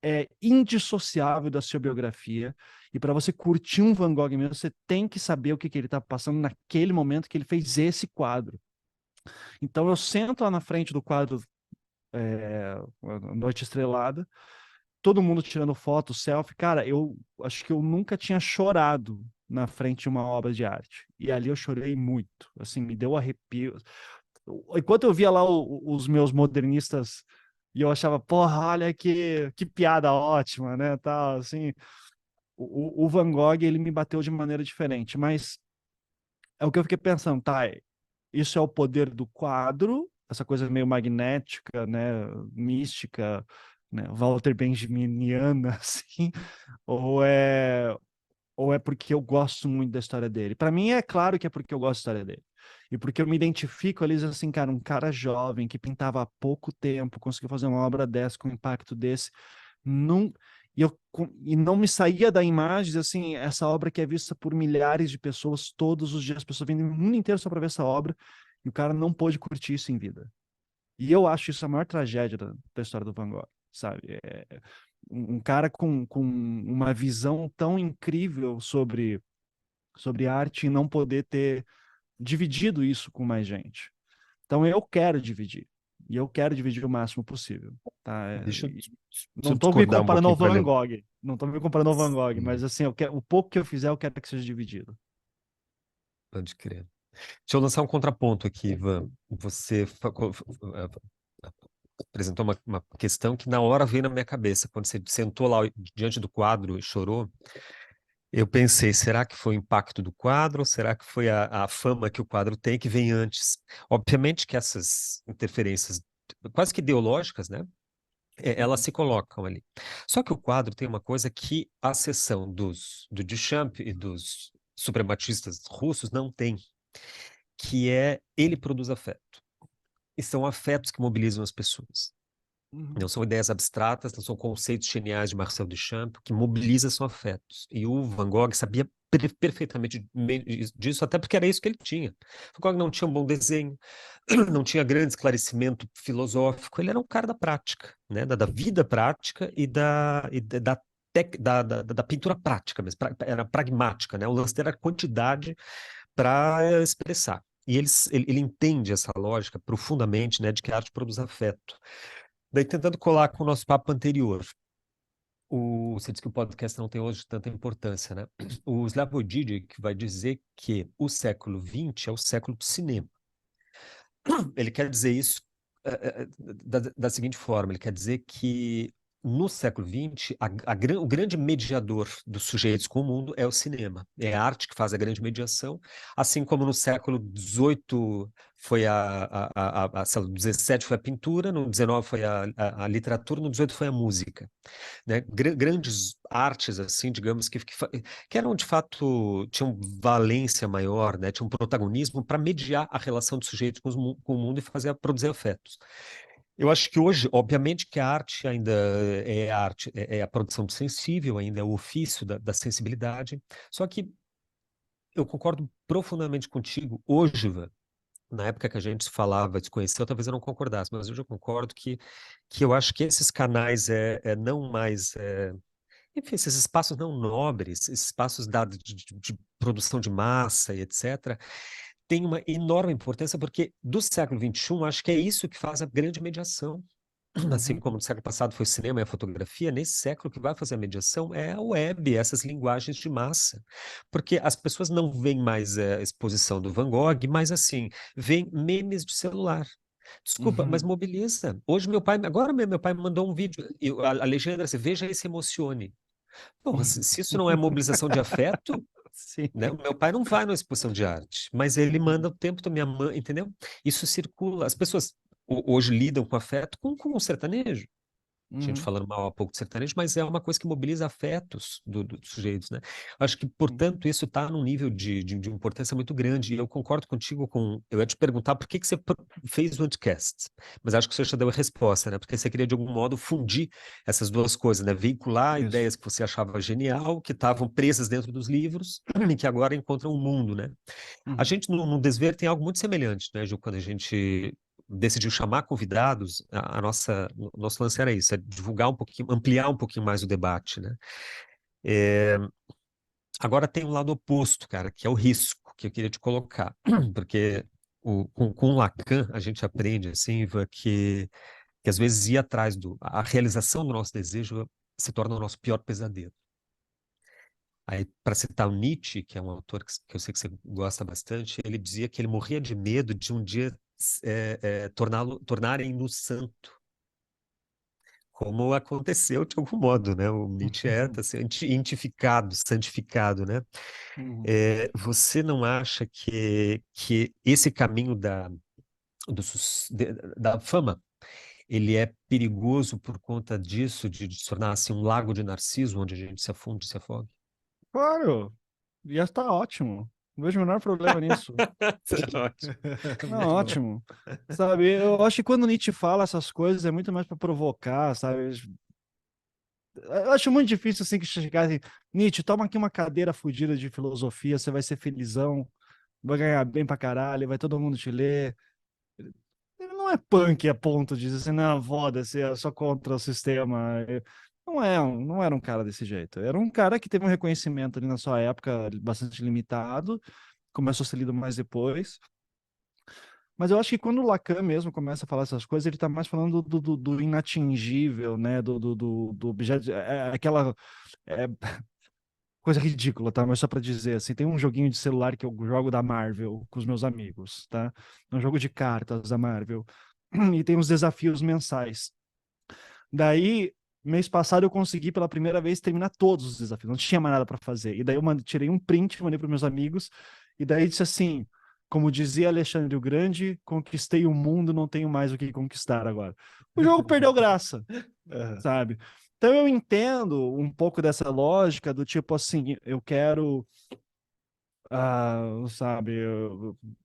é indissociável da sua biografia. E para você curtir um Van Gogh mesmo, você tem que saber o que ele está passando naquele momento que ele fez esse quadro. Então eu sento lá na frente do quadro Noite Estrelada, todo mundo tirando foto, selfie. Cara, eu acho que eu nunca tinha chorado na frente de uma obra de arte. E ali eu chorei muito, assim, me deu arrepio. Enquanto eu via lá os meus modernistas e eu achava, porra, olha que piada ótima, né, tal, assim, o Van Gogh, ele me bateu de maneira diferente, mas é o que eu fiquei pensando, tá, isso é o poder do quadro, essa coisa meio magnética, né, mística, né, Walter Benjaminiana, assim, ou é, ou é porque eu gosto muito da história dele? Para mim é claro que é porque eu gosto da história dele. E porque eu me identifico ali, assim, cara, um cara jovem que pintava há pouco tempo, conseguiu fazer uma obra dessa com um impacto desse, não, e não me saía da imagem, assim, essa obra que é vista por milhares de pessoas todos os dias, as pessoas vêm do mundo inteiro só para ver essa obra, e o cara não pôde curtir isso em vida. E eu acho isso a maior tragédia da história do Van Gogh, sabe? Um cara com uma visão tão incrível sobre arte e não poder ter dividido isso com mais gente. Então eu quero dividir. E eu quero dividir o máximo possível, tá? Deixa eu, Não deixa eu estou me discordar um comparando pouquinho ao para Van levar. Gogh. Não estou me comparando ao Van Gogh, mas assim, o pouco que eu fizer, eu quero que seja dividido. Pode crer. Deixa eu lançar um contraponto aqui, Ivan. Você apresentou uma questão que na hora veio na minha cabeça. Quando você sentou lá diante do quadro e chorou, eu pensei, será que foi o impacto do quadro ou será que foi a fama que o quadro tem que vem antes? Obviamente que essas interferências quase que ideológicas, né? Elas se colocam ali. Só que o quadro tem uma coisa que a seção do Duchamp e dos suprematistas russos não tem, que é ele produz afeto. E são afetos que mobilizam as pessoas. Não Uhum. são ideias abstratas, não são conceitos geniais de Marcel Duchamp, que mobilizam são afetos. E o Van Gogh sabia perfeitamente disso, até porque era isso que ele tinha. Van Gogh não tinha um bom desenho, não tinha grande esclarecimento filosófico, ele era um cara da prática, né? Da vida prática da pintura prática mesmo, era pragmática, né? O lance dele era quantidade para expressar. E ele entende essa lógica profundamente, né, de que a arte produz afeto. Daí, tentando colar com o nosso papo anterior, você disse que o podcast não tem hoje tanta importância, né? O Slavoj Žižek vai dizer que o século XX é o século do cinema. Ele quer dizer isso da seguinte forma: ele quer dizer que no século XX, o grande mediador dos sujeitos com o mundo é o cinema. É a arte que faz a grande mediação, assim como no século XVIII foi sei lá, no XVII foi a pintura, no XIX foi a literatura, no XVIII foi a música, né? Grandes artes, assim, digamos, que eram de fato, tinham valência maior, né? Tinham um protagonismo para mediar a relação do sujeito com o mundo e produzir afetos. Eu acho que hoje, obviamente, que a arte ainda é arte, é a produção do sensível, ainda é o ofício da sensibilidade. Só que eu concordo profundamente contigo hoje, Ivan, na época que a gente se falava, se conheceu, talvez eu não concordasse, mas hoje eu concordo que eu acho que esses canais não mais Enfim, esses espaços não nobres, esses espaços de produção de massa e etc., têm uma enorme importância, porque do século XXI, acho que é isso que faz a grande mediação. Assim Uhum, como no século passado foi o cinema e a fotografia, nesse século o que vai fazer a mediação é a web, essas linguagens de massa. Porque as pessoas não veem mais a exposição do Van Gogh, mas assim, veem memes de celular. Desculpa, mas uhum. mobiliza. Hoje agora mesmo, meu pai me mandou um vídeo, e a legenda é assim, veja e se emocione. Porra, se isso não é mobilização de afeto, Sim. né? O meu pai não vai numa exposição de arte, mas ele manda o tempo da minha mãe, entendeu? Isso circula. As pessoas hoje lidam com afeto com o sertanejo. A gente Uhum, falando mal há pouco de sertanejo, mas é uma coisa que mobiliza afetos dos sujeitos, né? Acho que, uhum, portanto, isso está num nível de importância muito grande. E eu concordo contigo com. Eu ia te perguntar por que que você fez o Anticast, mas acho que você já deu a resposta, né? Porque você queria, de algum modo, fundir essas duas coisas, né? Veicular isso. ideias que você achava genial, que estavam presas dentro dos livros, e que agora encontram um mundo, né? A Uhum, gente, no Desver, tem algo muito semelhante, né, Ju? Quando a gente decidiu chamar convidados, o nosso lance era isso, é divulgar um pouquinho, ampliar um pouquinho mais o debate, né? É, agora tem um lado oposto, cara, que é o risco, que eu queria te colocar, porque com o Lacan a gente aprende, assim, Ivan, que às vezes ir atrás a realização do nosso desejo se torna o nosso pior pesadelo. Aí, para citar o Nietzsche, que é um autor que eu sei que você gosta bastante, ele dizia que ele morria de medo de um dia tornarem-no santo, como aconteceu de algum modo, né? O Nietzsche tá sendo identificado, santificado, né? uhum. Você não acha que esse caminho da fama, ele é perigoso por conta disso, de se tornar assim, um lago de Narciso, onde a gente se afunde, se afogue? Claro, ia estar ótimo. Não vejo o menor problema nisso. Ótimo. Não, Muito bom. ótimo. Sabe, eu acho que quando Nietzsche fala essas coisas é muito mais para provocar, sabe? Eu acho muito difícil assim que chegar assim, Nietzsche, toma aqui uma cadeira fodida de filosofia, você vai ser felizão, vai ganhar bem pra caralho, vai todo mundo te ler. Ele não é punk a ponto de dizer assim, não, foda-se, eu sou contra o sistema. Não era um cara desse jeito. Era um cara que teve um reconhecimento ali na sua época bastante limitado, começou a ser lido mais depois. Mas eu acho que quando o Lacan mesmo começa a falar essas coisas, ele está mais falando do inatingível, né? Do objeto. Aquela é, coisa ridícula, tá? Mas só para dizer, assim, tem um joguinho de celular que eu jogo da Marvel com os meus amigos, tá? É um jogo de cartas da Marvel. E tem os desafios mensais. Daí, mês passado, eu consegui pela primeira vez terminar todos os desafios. Não tinha mais nada para fazer. E daí eu tirei um print, mandei para meus amigos. E daí disse assim: como dizia Alexandre o Grande, conquistei o mundo, não tenho mais o que conquistar agora. O jogo perdeu graça, Aham. sabe? Então eu entendo um pouco dessa lógica do tipo assim, eu quero sabe,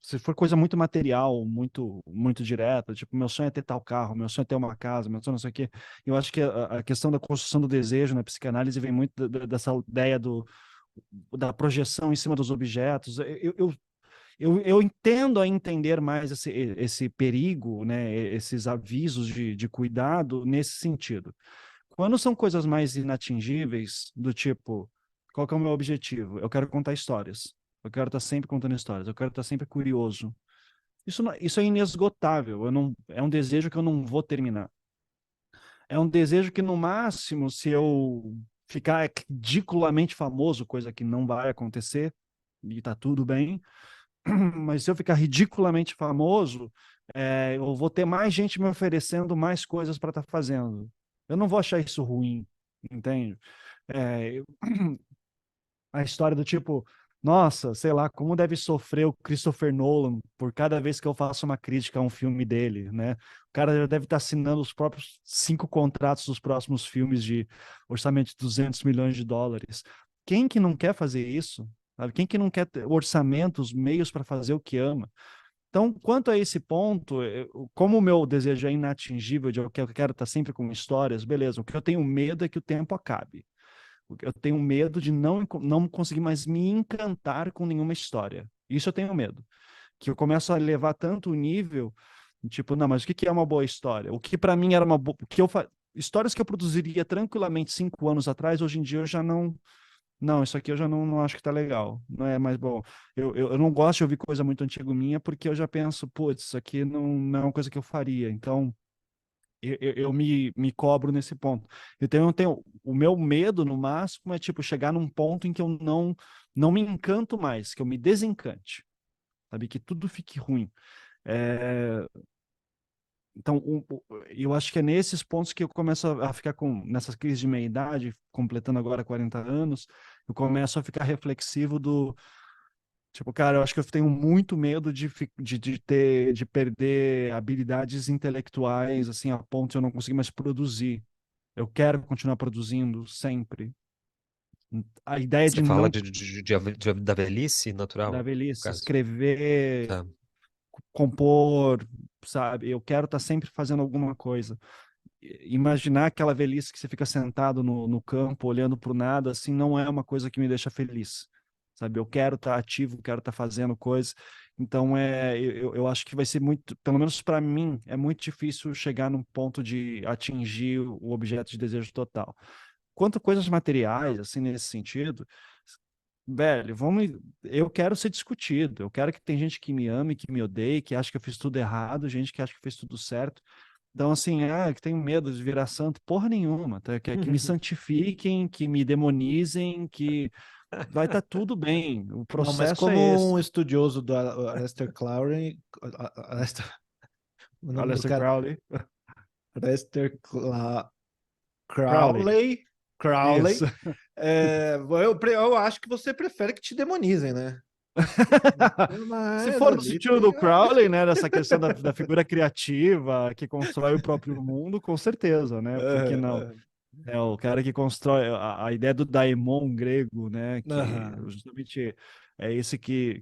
se for coisa muito material, muito direta, tipo, meu sonho é ter tal carro, meu sonho é ter uma casa, meu sonho não sei o quê. Eu acho que a questão da construção do desejo na psicanálise vem muito dessa ideia da projeção em cima dos objetos. Eu entendo a entender mais esse perigo, né, esses avisos de cuidado nesse sentido. Quando são coisas mais inatingíveis, do tipo, qual que é o meu objetivo? Eu quero contar histórias. Eu quero estar sempre contando histórias. Eu quero estar sempre curioso. Isso é inesgotável. É um desejo que eu não vou terminar. É um desejo que, no máximo, se eu ficar ridiculamente famoso, coisa que não vai acontecer, e tá tudo bem, mas se eu ficar ridiculamente famoso, eu vou ter mais gente me oferecendo mais coisas para estar fazendo. Eu não vou achar isso ruim, entende? É, a história do tipo, nossa, sei lá, como deve sofrer o Christopher Nolan por cada vez que eu faço uma crítica a um filme dele, né? O cara já deve estar assinando os próprios 5 contratos dos próximos filmes de orçamento de 200 milhões de dólares. Quem que não quer fazer isso? Sabe? Quem que não quer ter orçamentos, meios para fazer o que ama? Então, quanto a esse ponto, como o meu desejo é inatingível, de eu quero estar sempre com histórias, beleza. O que eu tenho medo é que o tempo acabe. Eu tenho medo de não conseguir mais me encantar com nenhuma história. Isso eu tenho medo. Que eu começo a levar tanto o nível, tipo, não, mas o que é uma boa história? O que para mim era uma boa. histórias que eu produziria tranquilamente 5 anos atrás, hoje em dia eu já não. Não, isso aqui eu já não acho que tá legal. Não é mais bom. Eu não gosto de ouvir coisa muito antiga minha, porque eu já penso, putz, isso aqui não é uma coisa que eu faria. Então, eu me cobro nesse ponto. Eu tenho, o meu medo, no máximo, é tipo chegar num ponto em que eu não me encanto mais, que eu me desencante, sabe? Que tudo fique ruim. É, então, eu acho que é nesses pontos que eu começo a ficar nessas crises de meia-idade, completando agora 40 anos, eu começo a ficar reflexivo do, tipo, cara, eu acho que eu tenho muito medo de perder habilidades intelectuais, assim, a ponto de eu não conseguir mais produzir. Eu quero continuar produzindo sempre. A ideia Você de fala não da velhice da natural, no velhice, caso. escrever, Tá. compor, sabe? Eu quero estar sempre fazendo alguma coisa. Imaginar aquela velhice que você fica sentado no campo, olhando para o nada, assim, não é uma coisa que me deixa feliz, sabe? Eu quero estar ativo, quero estar fazendo coisas. Então, eu acho que vai ser muito, pelo menos para mim, é muito difícil chegar num ponto de atingir o objeto de desejo total. Quanto a coisas materiais, assim, nesse sentido, velho, eu quero ser discutido. Eu quero que tem gente que me ame, que me odeie, que acha que eu fiz tudo errado, gente que acha que fez tudo certo. Então, assim, que tenho medo de virar santo, porra nenhuma, tá? Que me santifiquem, que me demonizem, que vai estar tudo bem. O Não, mas processo é como esse. um estudioso do Aleister Crowley, o nome do Aleister cara, Crowley. Aleister Crowley. Crowley, Isso. eu acho que você prefere que te demonizem, né? Se Mas for no ali sentido tem. do Crowley, né, dessa questão da figura criativa que constrói o próprio mundo, com certeza, né? Por que não? Aham, É o cara que constrói a ideia do daimon grego, né? Que aham. justamente é esse que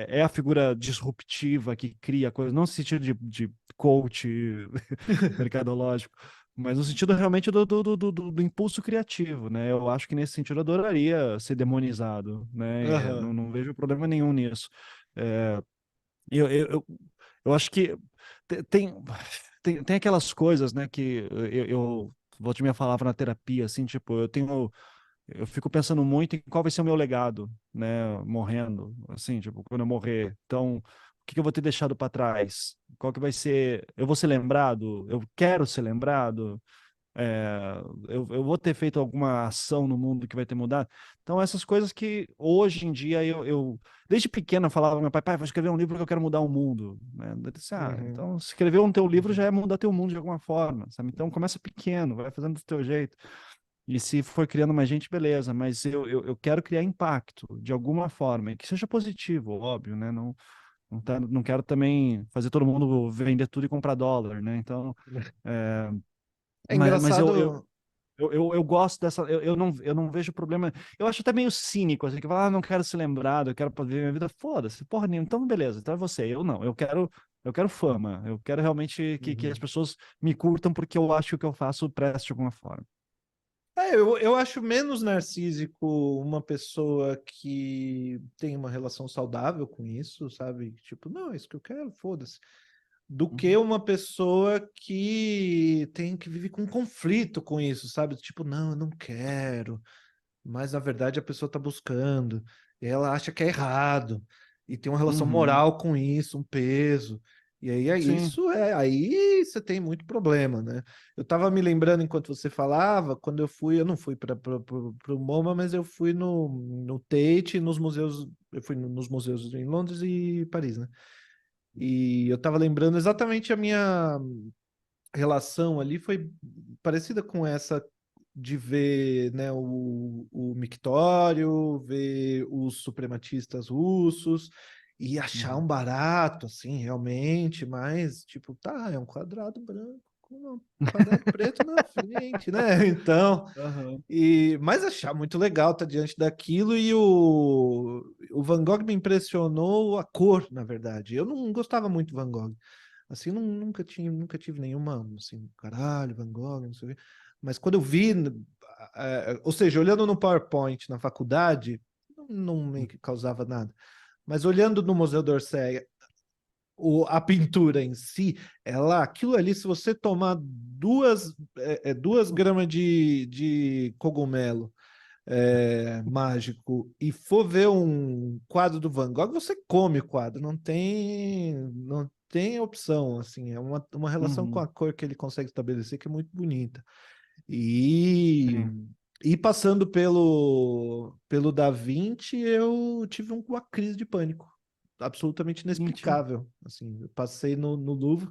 é a figura disruptiva que cria coisas, não no sentido de coach mercadológico, mas no sentido realmente do impulso criativo, né? Eu acho que nesse sentido eu adoraria ser demonizado, né? Aham. Não vejo problema nenhum nisso. É, eu, eu, eu, eu acho que te- tem, tem aquelas coisas, né, que eu volto minha palavra na terapia, assim, tipo, eu fico pensando muito em qual vai ser o meu legado, né, morrendo, assim, tipo, quando eu morrer. Então, o que que eu vou ter deixado para trás? Qual que vai ser? Eu vou ser lembrado? Eu quero ser lembrado? É, eu vou ter feito alguma ação no mundo que vai ter mudado. Então, essas coisas que hoje em dia desde pequeno eu falava ao meu pai, pai, vou escrever um livro que eu quero mudar o mundo, né? Eu disse, Uhum. então escrever um teu livro já Uhum. é mudar teu mundo de alguma forma, sabe? Então começa pequeno, vai fazendo do teu jeito. E se for criando mais gente, beleza, mas eu quero criar impacto de alguma forma, e que seja positivo, óbvio, né? Não quero também fazer todo mundo vender tudo e comprar dólar, né? Então, é, É mas engraçado. eu gosto dessa. Eu não vejo problema. Eu acho até meio cínico, assim, que fala, não quero ser lembrado, eu quero viver minha vida. Foda-se, porra nenhuma. Então, beleza, então é você. Eu não. Eu quero fama. Eu quero realmente que as Uhum. pessoas me curtam porque eu acho que o que eu faço preste de alguma forma. Eu acho menos narcísico uma pessoa que tem uma relação saudável com isso, sabe? Tipo, não, é isso que eu quero, foda-se. Do que Uhum. uma pessoa que tem que vive com conflito com isso, sabe? Tipo, não, eu não quero, mas na verdade a pessoa tá buscando, e ela acha que é errado, e tem uma relação Uhum. moral com isso, um peso. E aí Sim. aí você tem muito problema, né? Eu tava me lembrando enquanto você falava, quando eu não fui para o MoMA, mas eu fui no Tate, nos museus, eu fui nos museus em Londres e Paris, né? E eu tava lembrando exatamente a minha relação ali foi parecida com essa de ver, né, o Mictório, ver os suprematistas russos e achar um Uhum. barato, assim, realmente, mas, tipo, tá, é um quadrado branco com um quadrado preto na frente, né? Então, Aham. mas achar muito legal estar diante daquilo e o Van Gogh me impressionou a cor, na verdade. Eu não gostava muito do Van Gogh. Assim, nunca tive nenhuma, assim, caralho, Van Gogh, não sei o quê. Mas quando eu vi, ou seja, olhando no PowerPoint na faculdade, não me causava nada. Mas olhando no Museu d'Orsay a pintura em si, aquilo ali, se você tomar 2 gramas de cogumelo mágico e for ver um quadro do Van Gogh, você come o quadro, não tem opção, assim, é uma relação com Uhum. a cor que ele consegue estabelecer que é muito bonita. E, Sim. e passando pelo Da Vinci, eu tive uma crise de pânico, absolutamente Mentira. inexplicável. Assim, eu passei no Louvre,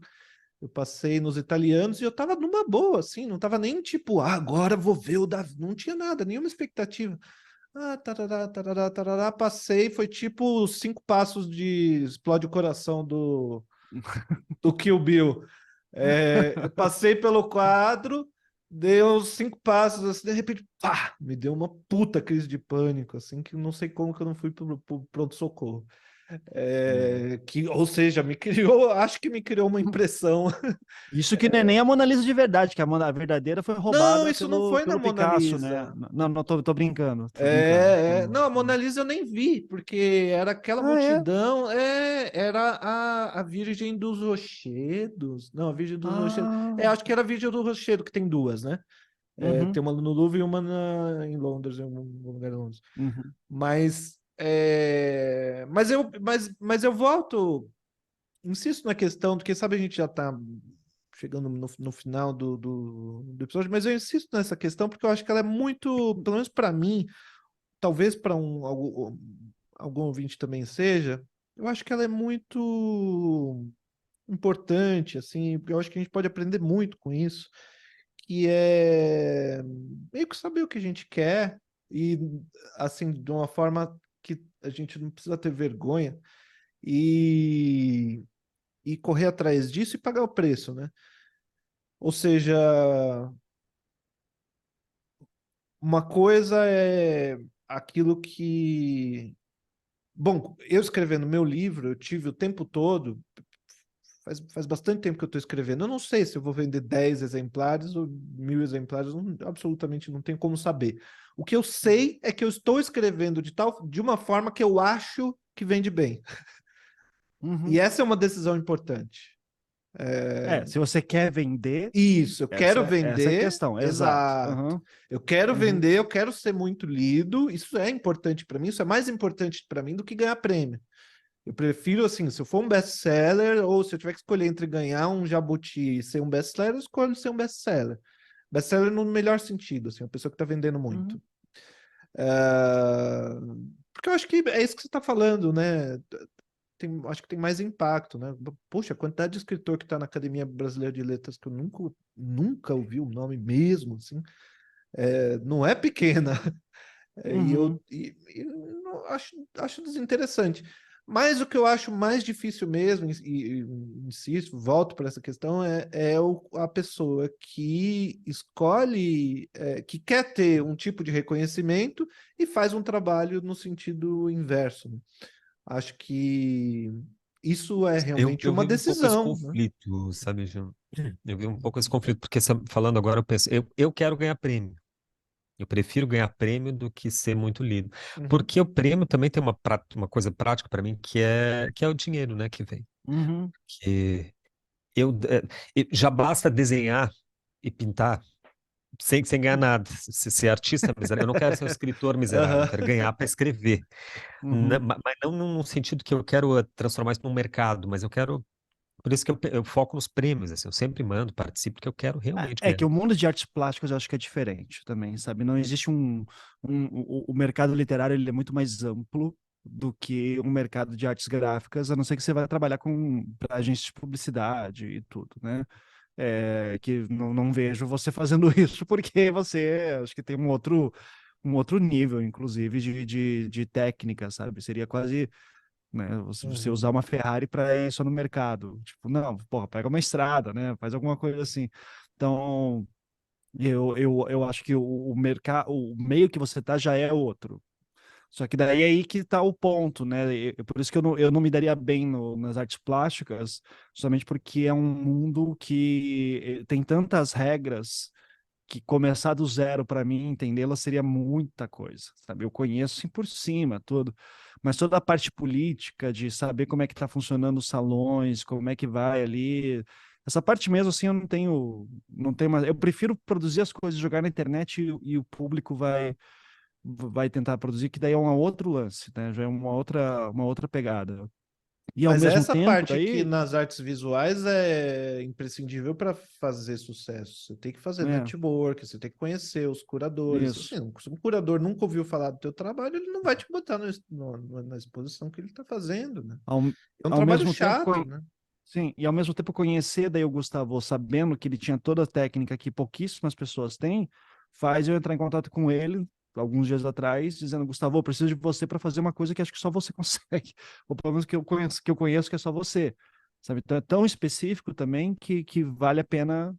eu passei nos italianos e eu tava numa boa, assim, não tava nem tipo, agora vou ver o Da Vinci, não tinha nada, nenhuma expectativa. Tarará, tarará, tarará, passei, foi tipo os 5 passos de explode o coração do Kill Bill. Eu passei pelo quadro, dei uns 5 passos, assim, de repente, pá, me deu uma puta crise de pânico, assim, que eu não sei como que eu não fui pro pronto-socorro. Hum. Ou seja, acho que me criou uma impressão. Isso que não é nem a Mona Lisa de verdade, que a verdadeira foi Não, roubada isso não foi na pelo Mona Picasso, né? Lisa. Não, não, tô brincando, tô brincando. Não, a Mona Lisa eu nem vi, porque era aquela Ah, é? multidão, era a Virgem dos Rochedos. Não, a Virgem dos Rochedos. Ah, Acho que era a Virgem do Rochedo, que tem duas, né? uhum, Tem uma no Louvre e uma em Londres, em algum lugar em Londres. uhum, Mas eu volto, insisto na questão, porque sabe, a gente já está chegando no final do episódio, mas eu insisto nessa questão porque eu acho que ela é muito, pelo menos para mim, talvez para algum ouvinte também seja, eu acho que ela é muito importante, assim, eu acho que a gente pode aprender muito com isso, que é meio que saber o que a gente quer e, assim, de uma forma que a gente não precisa ter vergonha e, e correr atrás disso e pagar o preço, né? Ou seja, uma coisa é aquilo que. Bom, eu escrevendo meu livro, eu tive o tempo todo. Faz bastante tempo que eu estou escrevendo. Eu não sei se eu vou vender 10 exemplares ou 1.000 exemplares, absolutamente não tenho como saber. O que eu sei é que eu estou escrevendo de uma forma que eu acho que vende bem. E uhum. essa é uma decisão importante. Se você quer vender, Isso, eu quero essa é a vender, questão, exato. exato. Uhum, Eu quero uhum, vender, eu quero ser muito lido. Isso é importante para mim, isso é mais importante para mim do que ganhar prêmio. Eu prefiro, assim, se eu for um best-seller ou se eu tiver que escolher entre ganhar um jabuti e ser um best-seller, eu escolho ser um best-seller. Best-seller no melhor sentido, assim, uma pessoa que está vendendo muito. uhum. Ah, porque eu acho que é isso que você está falando, né? Acho que tem mais impacto, né? Poxa, a quantidade de escritor que está na Academia Brasileira de Letras que eu nunca ouvi o nome mesmo, assim, não é pequena. E eu Uhum. acho desinteressante. Mas o que eu acho mais difícil mesmo, insisto, volto para essa questão, a pessoa que escolhe, que quer ter um tipo de reconhecimento e faz um trabalho no sentido inverso, né? Acho que isso é Eu, realmente eu uma vivo um pouco esse decisão, né? conflito, sabe, João? Eu vivo um pouco esse conflito, porque falando agora, eu penso, eu quero ganhar prêmio. Eu prefiro ganhar prêmio do que ser muito lido. Uhum, Porque o prêmio também tem uma coisa prática para mim, que é o dinheiro, né, que vem. Uhum. Que já basta desenhar e pintar sem ganhar nada. Ser artista miserável. Eu não quero ser um escritor miserável, eu aham, quero ganhar para escrever. Uhum. Mas não num sentido que eu quero transformar isso num mercado, mas eu quero. Por isso que eu foco nos prêmios, assim, eu sempre mando, participo, porque eu quero realmente É que ganhar. o mundo de artes plásticas eu acho que é diferente também, sabe? Não existe o mercado literário, ele é muito mais amplo do que um mercado de artes gráficas, a não ser que você vai trabalhar com pra agências de publicidade e tudo, né? Que não vejo você fazendo isso porque você acho que tem um outro nível, inclusive, de técnica, sabe? Seria quase, né, você uhum, usar uma Ferrari para ir só no mercado. Tipo, não, porra, pega uma estrada, né? Faz alguma coisa assim. Então, eu acho que o mercado, o meio que você tá já é outro. Só que daí é aí que tá o ponto, né? Por isso que eu não me daria bem nas artes plásticas, somente porque é um mundo que tem tantas regras que começar do zero para mim, entendê-la seria muita coisa, sabe? Eu conheço assim por cima, tudo, mas toda a parte política de saber como é que está funcionando os salões, como é que vai ali, essa parte mesmo assim eu não tenho mais, eu prefiro produzir as coisas, jogar na internet e o público vai tentar produzir, que daí é um outro lance, né? Já é uma outra pegada. E ao Mas mesmo essa tempo, parte que daí, nas artes visuais é imprescindível para fazer sucesso. Você tem que fazer né? network, você tem que conhecer os curadores. Isso. Assim, se um curador nunca ouviu falar do teu trabalho, ele não vai te botar na exposição que ele está fazendo, né? Ao, É um ao trabalho mesmo tempo, chato, né? sim, e ao mesmo tempo conhecer daí o Gustavo, sabendo que ele tinha toda a técnica que pouquíssimas pessoas têm, faz eu entrar em contato com ele alguns dias atrás, dizendo, Gustavo, eu preciso de você para fazer uma coisa que acho que só você consegue, ou pelo menos que eu conheço que é só você, sabe? Então é tão específico também que vale a pena,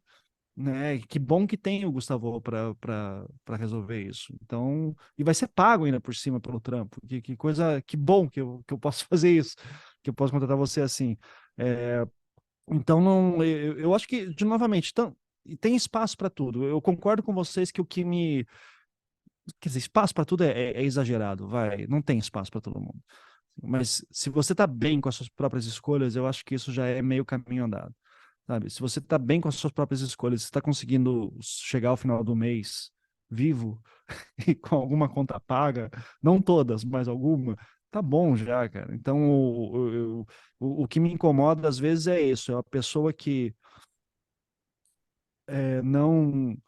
né? Que bom que tem o Gustavo para resolver isso. Então, e vai ser pago ainda por cima pelo trampo. Que coisa, que bom que eu posso fazer isso, que eu posso contratar você assim. É, então, não, eu acho que, de novamente, e tem espaço para tudo. Eu concordo com vocês que o que me. Quer dizer, espaço para tudo é exagerado, vai. Não tem espaço para todo mundo. Mas se você está bem com as suas próprias escolhas, eu acho que isso já é meio caminho andado. Sabe? Se você está bem com as suas próprias escolhas, você está conseguindo chegar ao final do mês vivo e com alguma conta paga, não todas, mas alguma, tá bom já, cara. Então, o que me incomoda às vezes é isso, é a pessoa que não.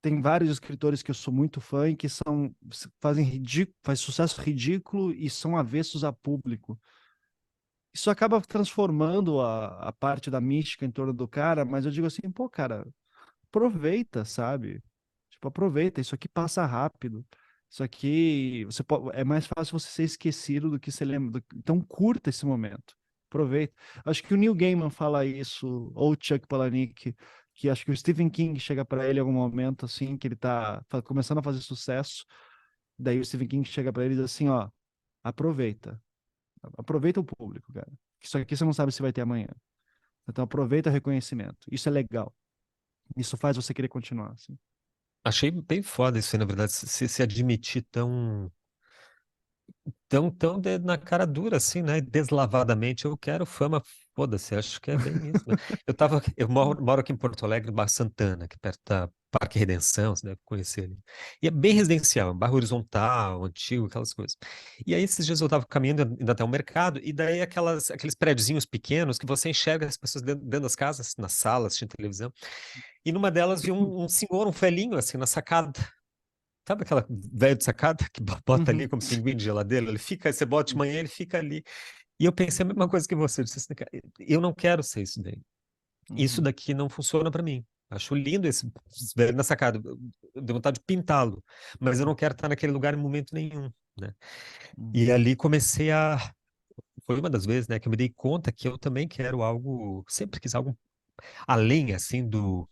Tem vários escritores que eu sou muito fã e que faz sucesso ridículo e são avessos a público. Isso acaba transformando a parte da mística em torno do cara, mas eu digo assim, pô, cara, aproveita, sabe? Tipo, aproveita, isso aqui passa rápido. Isso aqui, é mais fácil você ser esquecido do que você lembra. Então, curta esse momento. Aproveita. Acho que o Neil Gaiman fala isso, ou o Chuck Palahniuk, que acho que o Stephen King chega para ele em algum momento, assim, que ele tá começando a fazer sucesso. Daí o Stephen King chega para ele e diz assim, ó, aproveita. Aproveita o público, cara. Isso aqui você não sabe se vai ter amanhã. Então, aproveita o reconhecimento. Isso é legal. Isso faz você querer continuar, assim. Achei bem foda isso aí, na verdade, se admitir tão na cara dura, assim, né? Deslavadamente, eu quero fama, foda-se, acho que é bem isso, né? Eu moro aqui em Porto Alegre, no bairro Santana, que é perto da Parque Redenção, você deve conhecer ali. E é bem residencial, é um bairro horizontal, antigo, aquelas coisas. E aí, esses dias eu tava caminhando indo até o mercado, e daí aqueles prédiozinhos pequenos que você enxerga as pessoas dentro das casas, nas salas, assistindo televisão. E numa delas vi um senhor, um velhinho, assim, na sacada. Sabe aquela velho de sacada que bota Uhum, ali como pinguim de geladeira? Ele fica, você bota de manhã, ele fica ali. E eu pensei a mesma coisa que você. Eu disse assim, "Cara, eu não quero ser isso daí. Isso uhum, daqui não funciona para mim. Acho lindo esse velho na sacada. Eu dei vontade de pintá-lo, mas eu não quero estar naquele lugar em momento nenhum, né? E uhum, ali comecei a. Foi uma das vezes, né, que eu me dei conta que eu também quero algo, sempre quis algo além, assim, do.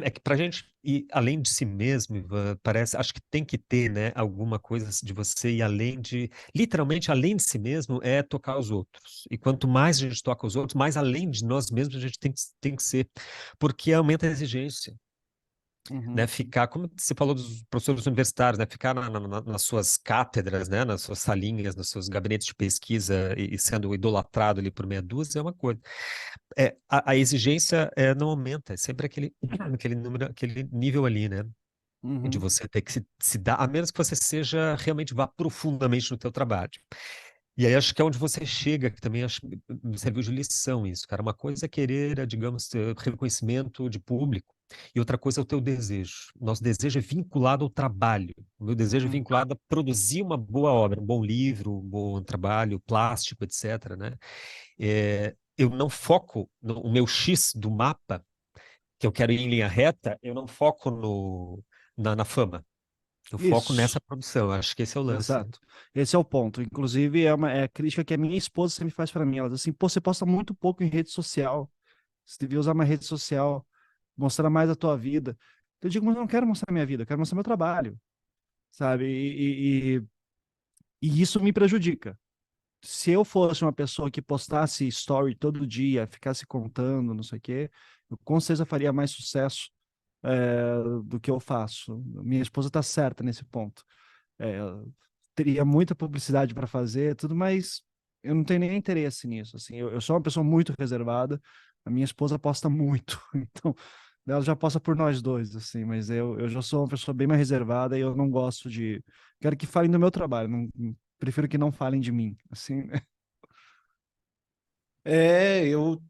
É que pra gente ir além de si mesmo, Ivan, parece, acho que tem que ter, né, alguma coisa de você ir além de, literalmente além de si mesmo é tocar os outros. E quanto mais a gente toca os outros, mais além de nós mesmos a gente tem que ser, porque aumenta a exigência, né, uhum. ficar, como você falou dos professores universitários, né, ficar nas suas cátedras, né, nas suas salinhas, nos seus gabinetes de pesquisa e sendo idolatrado ali por meia dúzia é uma coisa. A exigência não aumenta, é sempre aquele número, aquele nível ali, né? De Uhum, você ter que se dar, a menos que você seja realmente vá profundamente no teu trabalho. E aí acho que é onde você chega, que também acho que me serviu de lição isso, cara. Uma coisa é querer, digamos, ter reconhecimento de público, e outra coisa é o teu desejo. Nosso desejo é vinculado ao trabalho. O meu desejo é uhum, vinculado a produzir uma boa obra, um bom livro, um bom trabalho, plástico, etc., né? Eu não foco no o meu X do mapa, que eu quero ir em linha reta, eu não foco na fama. Eu foco isso, nessa produção. Eu acho que esse é o lance, né? exato. Esse é o ponto. Inclusive, é a crítica que a minha esposa sempre faz para mim. Ela diz assim: pô, você posta muito pouco em rede social. Você devia usar uma rede social, mostrar mais a tua vida. Eu digo, mas eu não quero mostrar minha vida, eu quero mostrar meu trabalho, sabe? E isso me prejudica. Se eu fosse uma pessoa que postasse story todo dia, ficasse contando, não sei o quê, eu com certeza faria mais sucesso do que eu faço. Minha esposa está certa nesse ponto. Teria muita publicidade para fazer, tudo, mas eu não tenho nem interesse nisso. Assim, eu sou uma pessoa muito reservada, a minha esposa aposta muito, então ela já passa por nós dois, assim, mas eu já sou uma pessoa bem mais reservada e eu não gosto de. Quero que falem do meu trabalho, prefiro que não falem de mim, assim, né? Eu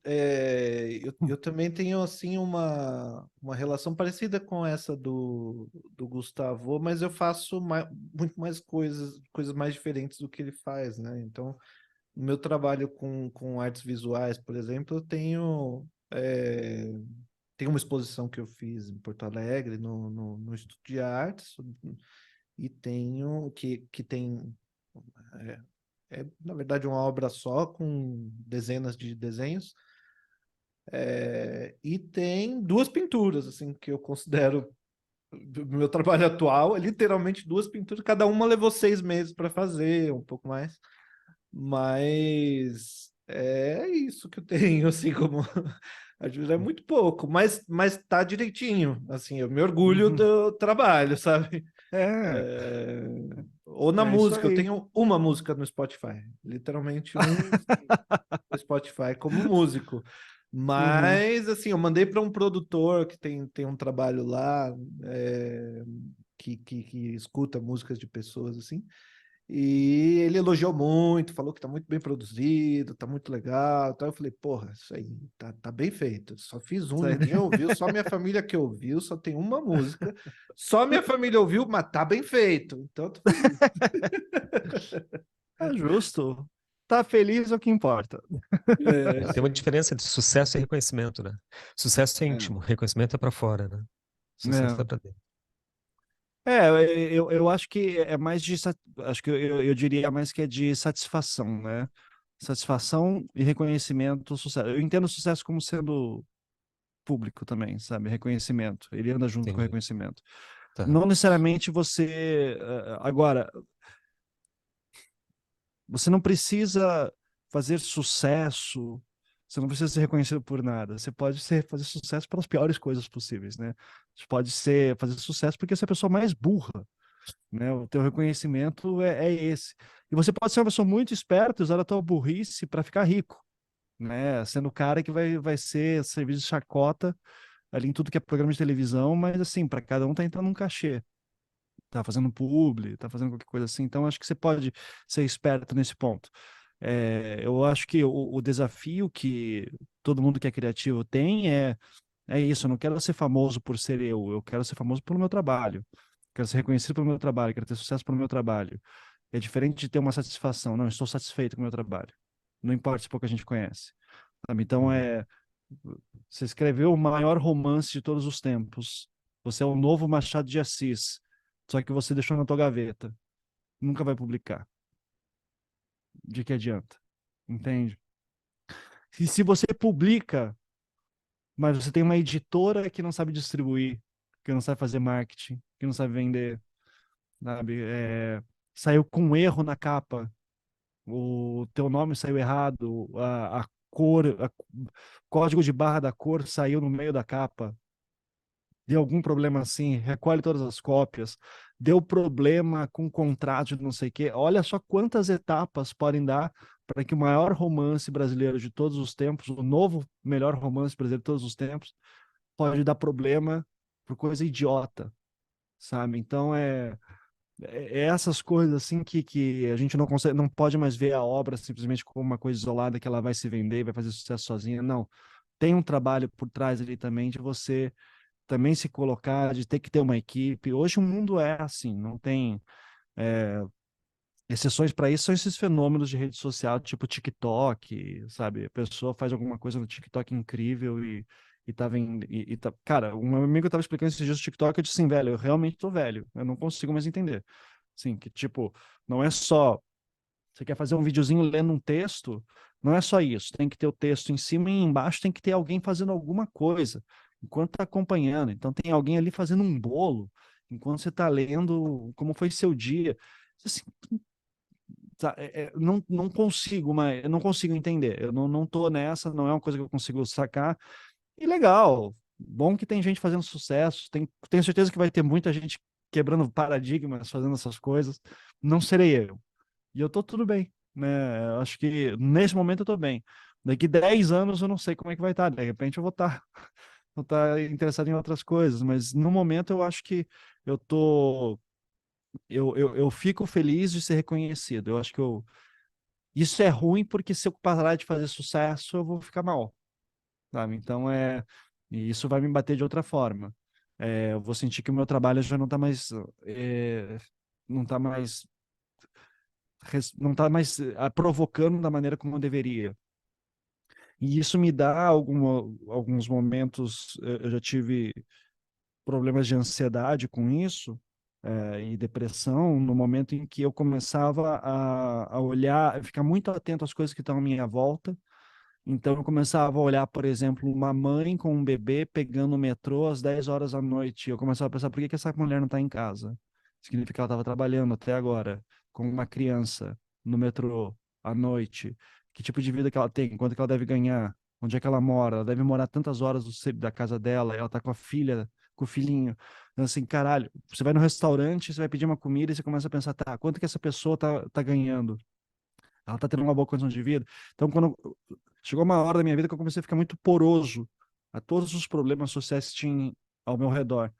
também tenho assim uma relação parecida com essa do Gustavo, mas eu faço muito mais coisas mais diferentes do que ele faz, né? Então, no meu trabalho com artes visuais, por exemplo, tenho uma exposição que eu fiz em Porto Alegre, no Instituto de Artes, e que tem é, na verdade, uma obra só, com dezenas de desenhos. E tem duas pinturas, assim, que eu considero do meu trabalho atual, é literalmente duas pinturas, cada uma levou 6 meses para fazer, um pouco mais. Mas é isso que eu tenho, assim, como ajuda é muito pouco, mas tá direitinho, assim, eu me orgulho Uhum. do trabalho, sabe? É, É, ou na é isso música, eu aí. tenho uma música no Spotify, literalmente no Spotify como músico. Uhum. Mas, assim, eu mandei para um produtor que tem um trabalho lá, que escuta músicas de pessoas, assim, e ele elogiou muito, falou que tá muito bem produzido, tá muito legal. Então eu falei, porra, isso aí tá bem feito. Só fiz um, Isso aí. ninguém ouviu, só minha família que ouviu, só tem uma música. Só minha família ouviu, mas tá bem feito. Então eu tô feliz. É justo. Tá feliz é o que importa. É, Tem uma diferença de sucesso e reconhecimento, né? Sucesso é é, íntimo, reconhecimento é para fora, né? Sucesso é É. para dentro. Eu acho que é mais de. Acho que eu diria mais que é de satisfação, né? Satisfação e reconhecimento, sucesso. Eu entendo o sucesso como sendo público também, sabe? Reconhecimento. Ele anda junto com o Entendi. reconhecimento. Tá. Não necessariamente agora, você não precisa fazer sucesso, você não precisa ser reconhecido por nada. Você pode fazer sucesso pelas piores coisas possíveis, né? Você pode fazer sucesso porque você é a pessoa mais burra, né? O teu reconhecimento é esse. E você pode ser uma pessoa muito esperta e usar a tua burrice para ficar rico, né? Sendo o cara que vai ser serviço de chacota ali em tudo que é programa de televisão, mas assim, para cada um tá entrando um cachê. Tá fazendo publi, tá fazendo qualquer coisa assim. Então, acho que você pode ser esperto nesse ponto. Eu acho que o desafio que todo mundo que é criativo tem é isso. Eu não quero ser famoso por ser eu quero ser famoso pelo meu trabalho. Quero ser reconhecido pelo meu trabalho, quero ter sucesso pelo meu trabalho. É diferente de ter uma satisfação. Não, eu estou satisfeito com o meu trabalho. Não importa se pouca gente conhece. Sabe? Então, Uhum. você escreveu o maior romance de todos os tempos. Você é o novo Machado de Assis. Só que você deixou na tua gaveta. Nunca vai publicar. De que adianta? Entende? E se você publica, mas você tem uma editora que não sabe distribuir, que não sabe fazer marketing, que não sabe vender, sabe? Saiu com um erro na capa, o teu nome saiu errado, a cor, código de barra da cor saiu no meio da capa, deu algum problema assim, recolhe todas as cópias, deu problema com contrato de não sei o quê. Olha só quantas etapas podem dar para que o maior romance brasileiro de todos os tempos, o novo melhor romance brasileiro de todos os tempos, pode dar problema por coisa idiota, sabe? Então é essas coisas assim que a gente não consegue, não pode mais ver a obra simplesmente como uma coisa isolada que ela vai se vender, vai fazer sucesso sozinha. Não. Tem um trabalho por trás ali também de você também se colocar, de ter que ter uma equipe. Hoje o mundo é assim, não tem exceções para isso, são esses fenômenos de rede social, tipo TikTok, sabe? A pessoa faz alguma coisa no TikTok incrível e tá vendo. Cara, um amigo tava explicando esses dias do TikTok, eu disse assim, velho, eu realmente tô velho, eu não consigo mais entender. Assim, que tipo, não é só. Você quer fazer um videozinho lendo um texto, não é só isso. Tem que ter o texto em cima e embaixo tem que ter alguém fazendo alguma coisa enquanto está acompanhando. Então tem alguém ali fazendo um bolo enquanto você está lendo como foi seu dia. Assim, não consigo, mas eu não consigo entender. Eu não tô nessa, não é uma coisa que eu consigo sacar. E legal. bom que tem gente fazendo sucesso, tenho certeza que vai ter muita gente quebrando paradigmas, fazendo essas coisas. Não serei eu. E eu tô tudo bem, né? Eu acho que nesse momento eu tô bem. Daqui 10 anos eu não sei como é que vai estar. De repente eu vou estar interessado em outras coisas, mas no momento eu acho que eu tô eu fico feliz de ser reconhecido. Eu acho que isso é ruim porque se eu parar de fazer sucesso, eu vou ficar mal, sabe? Então e isso vai me bater de outra forma. Eu vou sentir que o meu trabalho já não está mais não está mais não tá mais provocando da maneira como eu deveria. E isso me dá alguns momentos, eu já tive problemas de ansiedade com isso, e depressão, no momento em que eu começava a olhar, a ficar muito atento às coisas que estão à minha volta. Então eu começava a olhar, por exemplo, uma mãe com um bebê pegando o metrô às 10 horas da noite. Eu começava a pensar, por que que essa mulher não está em casa? Significa que ela estava trabalhando até agora com uma criança no metrô à noite. Que tipo de vida que ela tem? Quanto que ela deve ganhar? Onde é que ela mora? Ela deve morar tantas horas da casa dela. Ela está com a filha, com o filhinho. Então, assim, caralho, você vai no restaurante, você vai pedir uma comida e você começa a pensar, tá, quanto que essa pessoa tá ganhando? Ela tá tendo uma boa condição de vida. Então, quando chegou uma hora da minha vida que eu comecei a ficar muito poroso a todos os problemas sociais que tinham ao meu redor.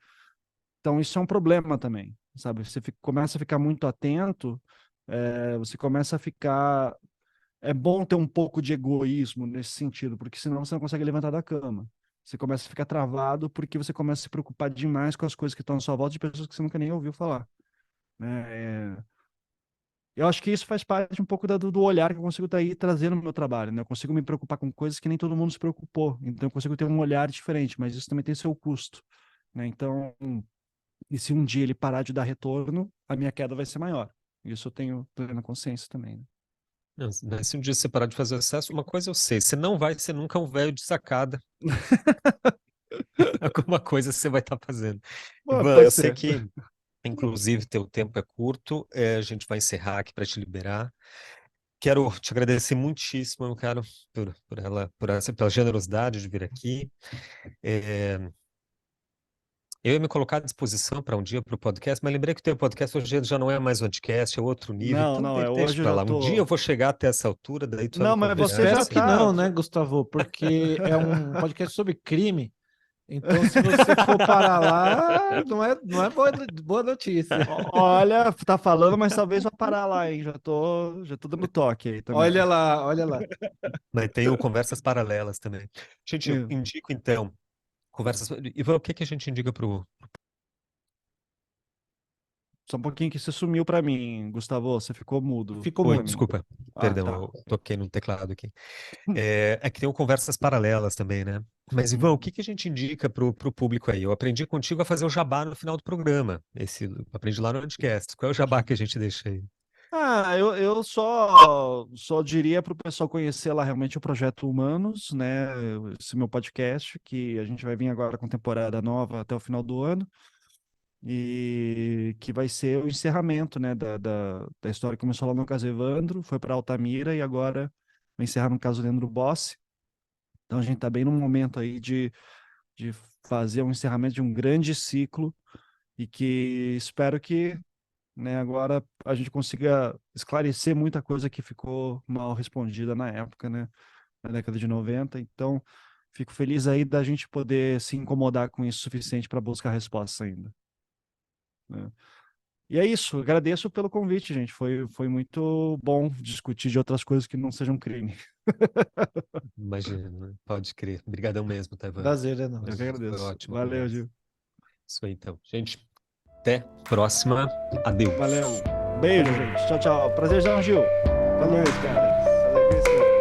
Então, isso é um problema também, sabe? Você começa a ficar muito atento, você começa a ficar. É bom ter um pouco de egoísmo nesse sentido, porque senão você não consegue levantar da cama. Você começa a ficar travado porque você começa a se preocupar demais com as coisas que estão à sua volta de pessoas que você nunca nem ouviu falar, né? Eu acho que isso faz parte um pouco do olhar que eu consigo estar aí trazendo no meu trabalho, né? Eu consigo me preocupar com coisas que nem todo mundo se preocupou. Então, eu consigo ter um olhar diferente, mas isso também tem seu custo, né? Então, e se um dia ele parar de dar retorno, a minha queda vai ser maior. Isso eu tenho plena consciência também, né? Não, mas se um dia você parar de fazer excesso, uma coisa eu sei, você não vai ser nunca um velho de sacada. Alguma coisa você vai estar fazendo. Pô, Ivan, pode eu sei ser. que, inclusive, teu tempo é curto, a gente vai encerrar aqui para te liberar. Quero te agradecer muitíssimo, meu caro, pela generosidade de vir aqui. É, eu ia me colocar à disposição para um dia para o podcast, mas lembrei que o teu podcast hoje já não é mais um podcast, é outro nível, Não, então não, deixa hoje eu para já lá. Um dia eu tô. vou chegar até essa altura, daí tu vai me Não, mas convidar. você Espero já que tá. não, né, Gustavo? Porque é um podcast sobre crime. Então, se você for parar lá, não é boa notícia. Olha, tá falando, mas talvez vá parar lá, hein? Já tô dando toque aí também. Olha lá, olha lá. Mas tem o Conversas Paralelas também. Gente, eu Isso. indico então, conversas. Ivan, o que que a gente indica pro. Só um pouquinho que você sumiu pra mim, Gustavo. Você ficou mudo Ficou Oi, pra mim. mudo. desculpa, Ah, perdão, tá. eu toquei no teclado aqui. É que tem o Conversas Paralelas também, né? Mas, Ivan, o Uhum. que que a gente indica pro público aí? Eu aprendi contigo a fazer o jabá no final do programa. Aprendi lá no podcast. Qual é o jabá que a gente deixa aí? Eu só diria para o pessoal conhecer lá realmente o Projeto Humanos, né? Esse meu podcast, que a gente vai vir agora com temporada nova até o final do ano, e que vai ser o encerramento, né, da história que começou lá no caso Evandro, foi para Altamira e agora vai encerrar no caso Leandro Bossi. Então a gente está bem num momento aí de fazer um encerramento de um grande ciclo e que espero que, né, agora a gente consiga esclarecer muita coisa que ficou mal respondida na época, né, na década de 90. Então, fico feliz aí da gente poder se incomodar com isso o suficiente para buscar respostas ainda, né? E é isso, agradeço pelo convite, gente. Foi muito bom discutir de outras coisas que não sejam crime. Imagina, pode crer. Obrigadão mesmo, tá, Ivan? Prazer é Eu que nosso. Foi agradeço. ótima Valeu, conversa. Gil. Isso aí, então. Gente, até próxima. Adeus. Valeu. Beijo, gente. Tchau, tchau. Prazerzão, Gil. Falou, cara. Prazer conhecer.